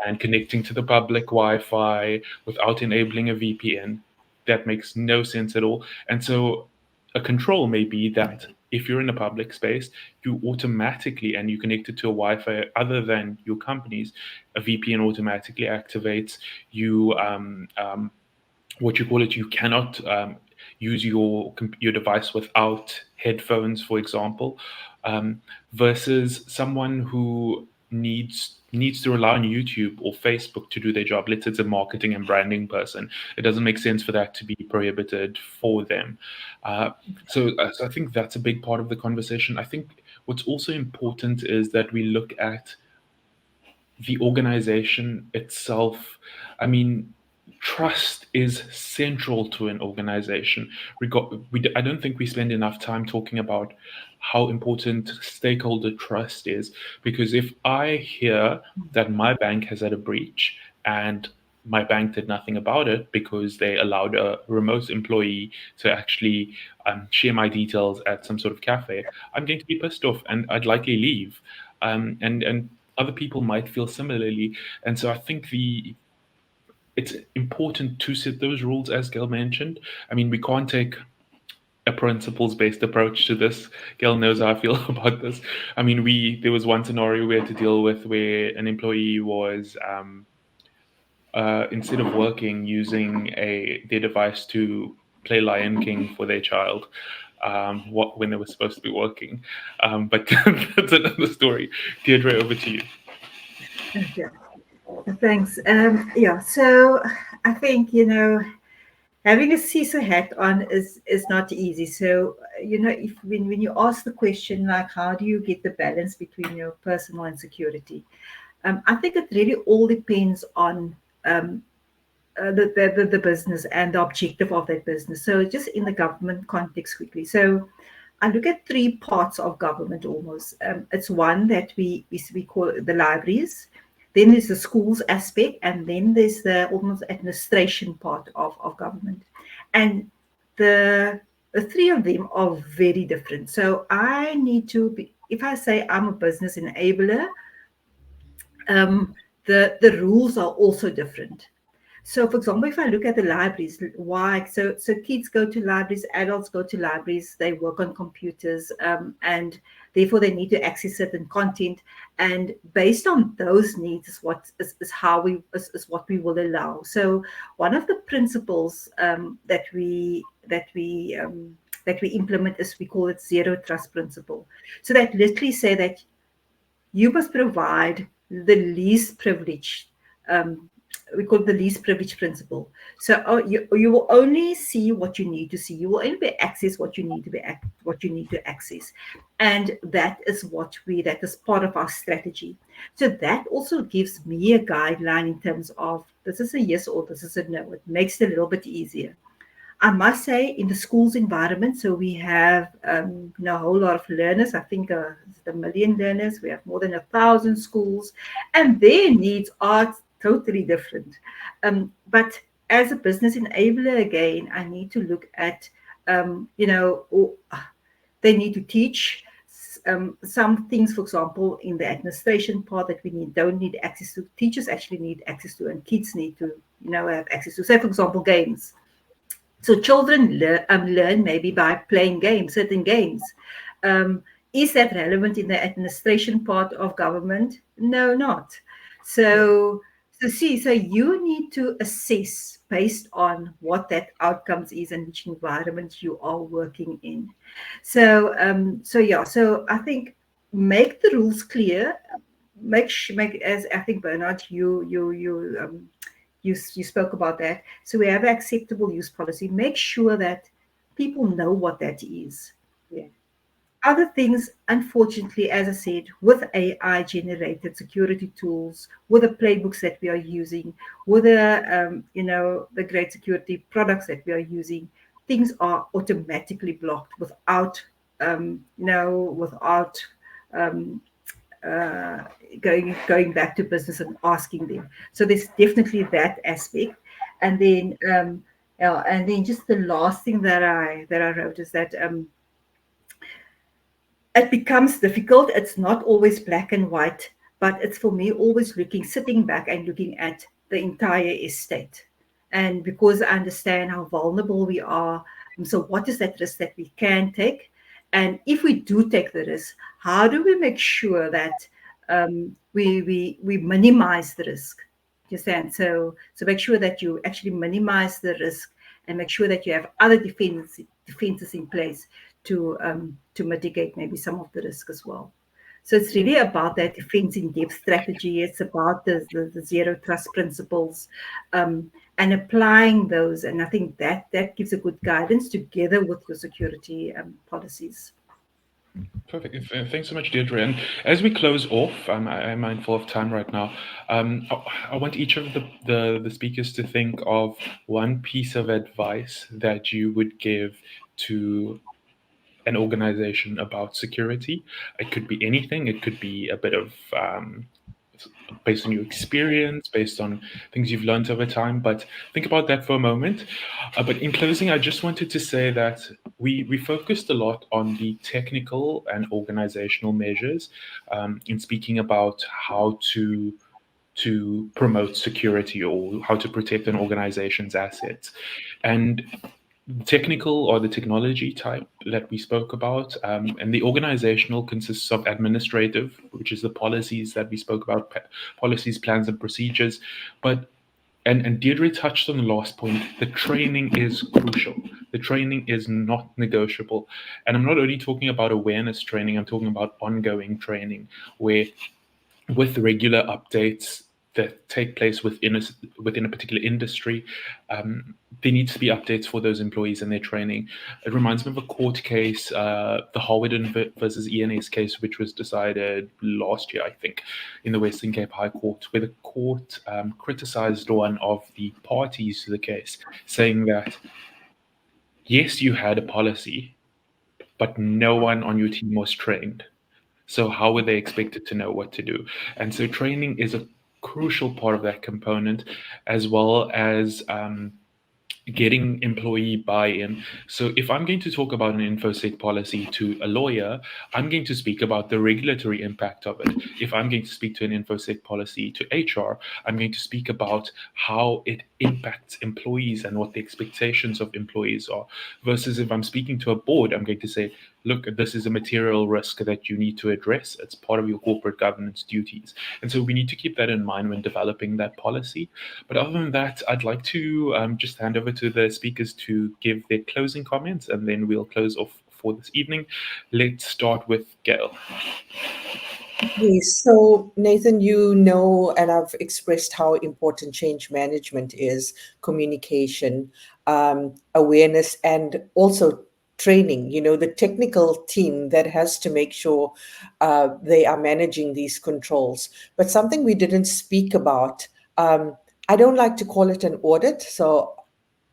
and connecting to the public Wi-Fi without enabling a VPN. That makes no sense at all. And so a control may be that if you're in a public space, you automatically, and you connect it to a Wi-Fi other than your company's, a VPN automatically activates. You what you call it, you cannot use your device without headphones, for example, versus someone who needs to rely on YouTube or Facebook to do their job. Let's say it's a marketing and branding person. It doesn't make sense for that to be prohibited for them. So I think that's a big part of the conversation. I think what's also important is that we look at the organization itself. I mean, trust is central to an organization. I don't think we spend enough time talking about how important stakeholder trust is, because if I hear that my bank has had a breach and my bank did nothing about it because they allowed a remote employee to actually share my details at some sort of cafe, I'm going to be pissed off and I'd likely leave. And other people might feel similarly. And so I think it's important to set those rules, as Gail mentioned. I mean, we can't take a principles-based approach to this. Gail knows how I feel about this. I mean, there was one scenario we had to deal with where an employee was instead of working, using their device to play Lion King for their child. When they were supposed to be working, but that's another story. Deirdre, over to you. Okay. Thanks. Yeah, so I think, having a CISO hat on is not easy. So, if when you ask the question, like, how do you get the balance between your personal and security? I think it really all depends on the business and the objective of that business. So just in the government context quickly. So I look at three parts of government almost. It's one that we call the libraries. Then there's the schools aspect, and then there's the almost administration part of government. And the three of them are very different. So I need to be, if I say I'm a business enabler, the rules are also different. So, for example, if I look at the libraries, why? So kids go to libraries, adults go to libraries, they work on computers, and therefore they need to access certain content. And based on those needs is what we will allow. So, one of the principles that we implement is, we call it zero trust principle. So that literally say that you must provide the least privilege. We call it the least privilege principle. So you will only see what you need to see. You will only access what you need to access, and that is that is part of our strategy. So that also gives me a guideline in terms of, this is a yes or this is a no. It makes it a little bit easier. I must say, in the schools environment, so we have a whole lot of learners. I think it's a million learners. We have more than 1,000 schools, and their needs are totally different. But as a business enabler, again, I need to look at, they need to teach some things, for example, in the administration part that we don't need access to. Teachers actually need access to, and kids need to, have access to. Say, for example, games. So children learn maybe by playing games, certain games. Is that relevant in the administration part of government? No, not. So you need to assess based on what that outcomes is and which environment you are working in. So I think make the rules clear. Make as I think Bernard, you spoke about that. So we have an acceptable use policy. Make sure that people know what that is. Yeah. Other things, unfortunately, as I said, with AI generated security tools, with the playbooks that we are using, with the great security products that we are using, things are automatically blocked without going back to business and asking them. So there's definitely that aspect, and then yeah, and then just the last thing that I wrote is that it becomes difficult. It's not always black and white, but it's for me always sitting back and looking at the entire estate. And because I understand how vulnerable we are, so what is that risk that we can take? And if we do take the risk, how do we make sure that we minimize the risk? You understand? So make sure that you actually minimize the risk and make sure that you have other defenses in place to mitigate maybe some of the risk as well. So it's really about that defense in depth strategy. It's about the zero trust principles and applying those. And I think that gives a good guidance together with your security policies. Perfect. Thanks so much, Deirdre. And as we close off, I'm mindful of time right now. I want each of the speakers to think of one piece of advice that you would give to an organization about security. It could be anything. It could be a bit of based on your experience, based on things you've learned over time. But think about that for a moment. But in closing, I just wanted to say that we focused a lot on the technical and organizational measures in speaking about how to promote security or how to protect an organization's assets. And technical or the technology type that we spoke about, and the organizational consists of administrative, which is the policies that we spoke about, policies, plans, and procedures. But and Deirdre touched on the last point. The training is crucial. The training is not negotiable, and I'm not only talking about awareness training. I'm talking about ongoing training, where with regular updates that take place within a particular industry, there needs to be updates for those employees and their training. It reminds me of a court case, the Harvard versus ENS case, which was decided last year, I think, in the Western Cape High Court, where the court criticized one of the parties to the case, saying that yes, you had a policy, but no one on your team was trained. So how were they expected to know what to do? And so training is a crucial part of that component, as well as getting employee buy-in. So if I'm going to talk about an infosec policy to a lawyer, I'm going to speak about the regulatory impact of it. If I'm going to speak to an infosec policy to HR, I'm going to speak about how it impacts employees and what the expectations of employees are. Versus if I'm speaking to a board, I'm going to say, look, this is a material risk that you need to address. It's part of your corporate governance duties. And so we need to keep that in mind when developing that policy. But other than that, I'd like to just hand over to the speakers to give their closing comments, and then we'll close off for this evening. Let's start with Gail. Yes, so Nathan, you know, and I've expressed how important change management is, communication, awareness, and also training. You know, the technical team that has to make sure they are managing these controls. But something we didn't speak about, I don't like to call it an audit. So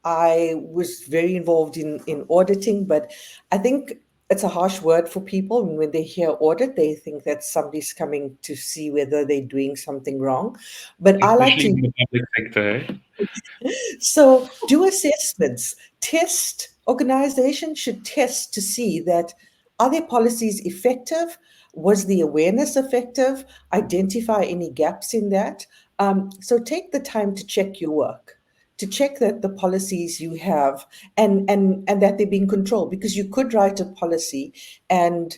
I was very involved in auditing, but I think it's a harsh word for people. And when they hear audit, they think that somebody's coming to see whether they're doing something wrong. But I like Especially to in the public sector. so do assessments. Test. Organizations should test to see that are their policies effective? Was the awareness effective? Identify any gaps in that. So take the time to check your work, to check that the policies you have and that they're being controlled, because you could write a policy and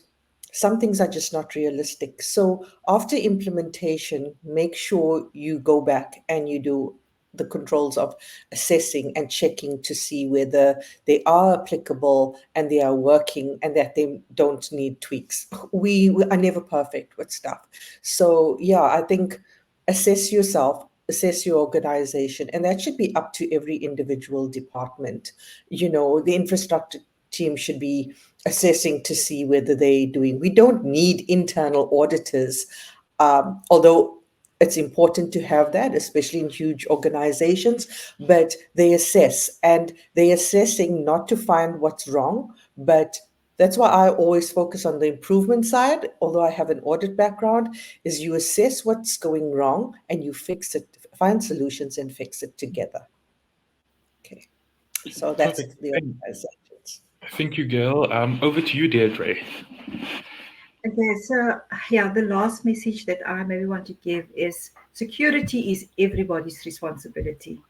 some things are just not realistic. So after implementation, make sure you go back and you do the controls of assessing and checking to see whether they are applicable and they are working and that they don't need tweaks. We are never perfect with stuff. So yeah, I think assess yourself, assess your organization, and that should be up to every individual department. You know, the infrastructure team should be assessing to see whether they're doing. We don't need internal auditors, although it's important to have that, especially in huge organizations, but they assess, and they're assessing not to find what's wrong, but That's why I always focus on the improvement side, although I have an audit background, is you assess what's going wrong and you fix it, find solutions and fix it together. Okay, so that's Perfect. the organizations. Thank you, Gail. Over to you, Deirdre. Okay, so yeah, the last message that I maybe want to give is security is everybody's responsibility.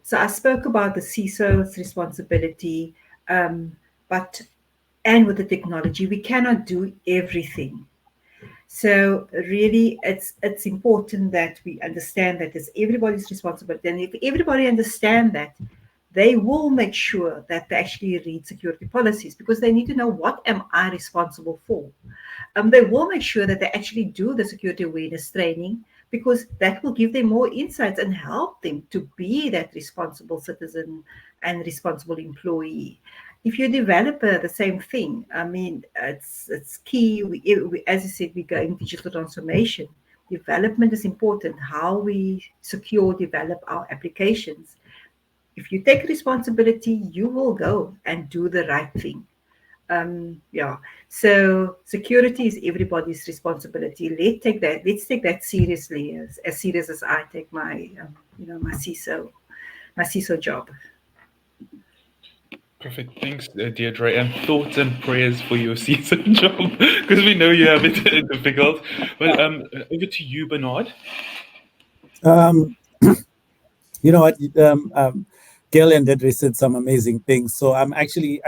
So I spoke about the CISO's responsibility, but and with the technology, we cannot do everything. So really, it's important that we understand that it's everybody's responsibility, and if everybody understand that, they will make sure that they actually read security policies because they need to know what am I responsible for. They will make sure that they actually do the security awareness training because that will give them more insights and help them to be that responsible citizen and responsible employee. If you're a developer, the same thing. I mean, it's key. As you said, we go in digital transformation. Development is important. How we secure, develop our applications. If you take responsibility, you will go and do the right thing. Yeah, so security is everybody's responsibility. Let's take that seriously, as serious as I take my my CISO job. Perfect. Thanks, Deirdre. And thoughts and prayers for your season job because we know you have it difficult. But over to you, Bernard. Um, you know what? Gail and Dedre said some amazing things. So I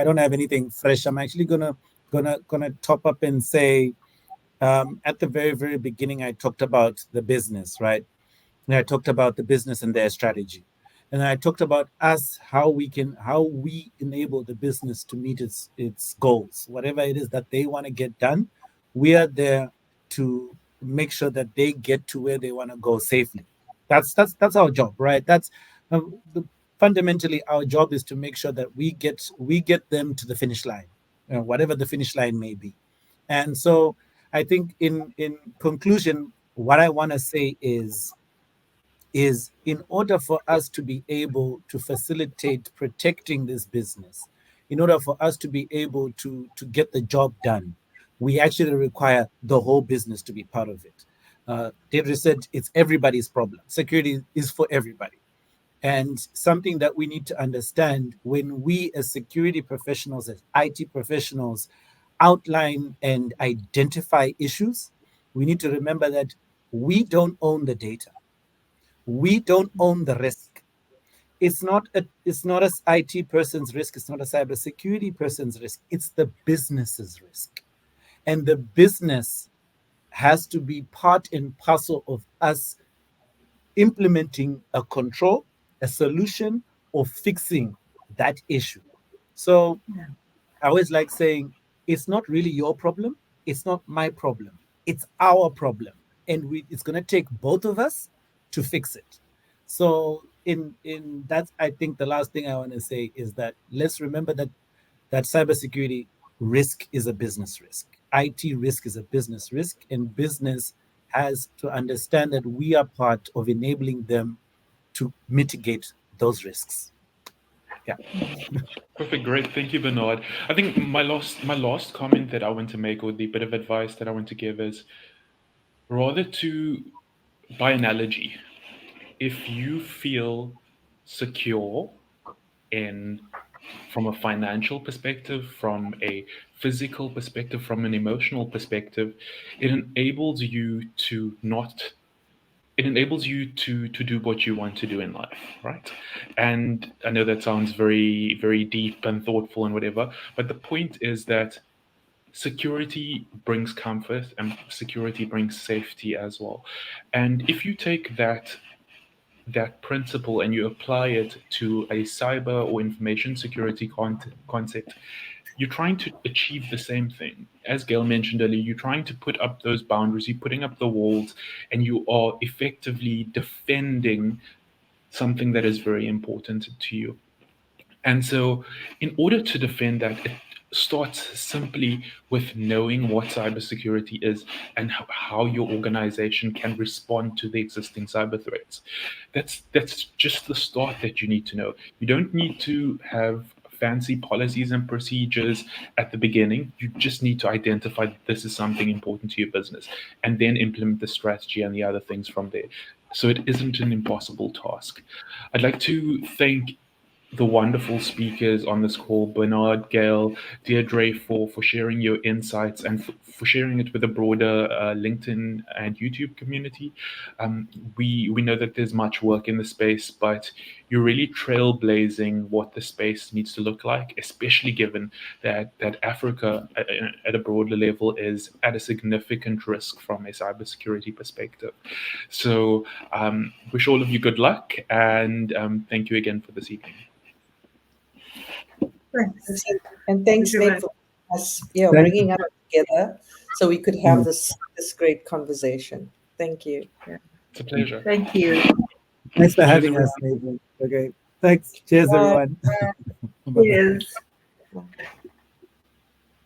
don't have anything fresh. I'm actually gonna top up and say, at the very, very beginning, I talked about the business, right? And I talked about the business and their strategy. And I talked about us, how we enable the business to meet its goals, whatever it is that they want to get done. We are there to make sure that they get to where they want to go safely. That's our job, right? That's fundamentally our job is to make sure that we get them to the finish line, whatever the finish line may be. And so I think in conclusion, what I want to say is in order for us to be able to facilitate protecting this business, in order for us to be able to get the job done, we actually require the whole business to be part of it. Deirdre said it's everybody's problem. Security is for everybody. And something that we need to understand when we, as security professionals, as IT professionals, outline and identify issues, we need to remember that we don't own the data. We don't own the risk. It's not a IT person's risk. It's not a cybersecurity person's risk. It's the business's risk. And the business has to be part and parcel of us implementing a control, a solution, or fixing that issue. So Yeah. I always like saying, it's not really your problem. It's not my problem. It's our problem. And it's going to take both of us to fix it. So in that's, I think the last thing I want to say is that let's remember that cybersecurity risk is a business risk. IT risk is a business risk, and business has to understand that we are part of enabling them to mitigate those risks. Yeah. Perfect, great. Thank you, Bernard. I think my last comment that I want to make, or the bit of advice that I want to give, is rather to, by analogy, if you feel secure in from a financial perspective, from a physical perspective, from an emotional perspective, it enables you to not it enables you to do what you want to do in life, right? And I know that sounds very, very deep and thoughtful and whatever, but the point is that security brings comfort and security brings safety as well. And if you take that principle and you apply it to a cyber or information security concept, you're trying to achieve the same thing. As Gail mentioned earlier, you're trying to put up those boundaries, you're putting up the walls, and you are effectively defending something that is very important to you. And so, in order to defend that, it starts simply with knowing what cybersecurity is and how your organization can respond to the existing cyber threats. That's just the start that you need to know. You don't need to have fancy policies and procedures at the beginning. You just need to identify that this is something important to your business and then implement the strategy and the other things from there. So it isn't an impossible task. I'd like to thank the wonderful speakers on this call, Bernard, Gail, Deirdre, for sharing your insights and for sharing it with a broader LinkedIn and YouTube community. We know that there's much work in the space, but you're really trailblazing what the space needs to look like, especially given that Africa at a broader level is at a significant risk from a cybersecurity perspective. So wish all of you good luck, and thank you again for this evening. Thanks. And thanks, Thank you, Nate, for us, Thank bringing you. us together so we could have this great conversation. Thank you. It's a pleasure. Thank you. Thanks for Cheers, having everyone. us, Nathan. Okay. Thanks. Cheers, Bye. everyone. Bye-bye. Cheers. Bye.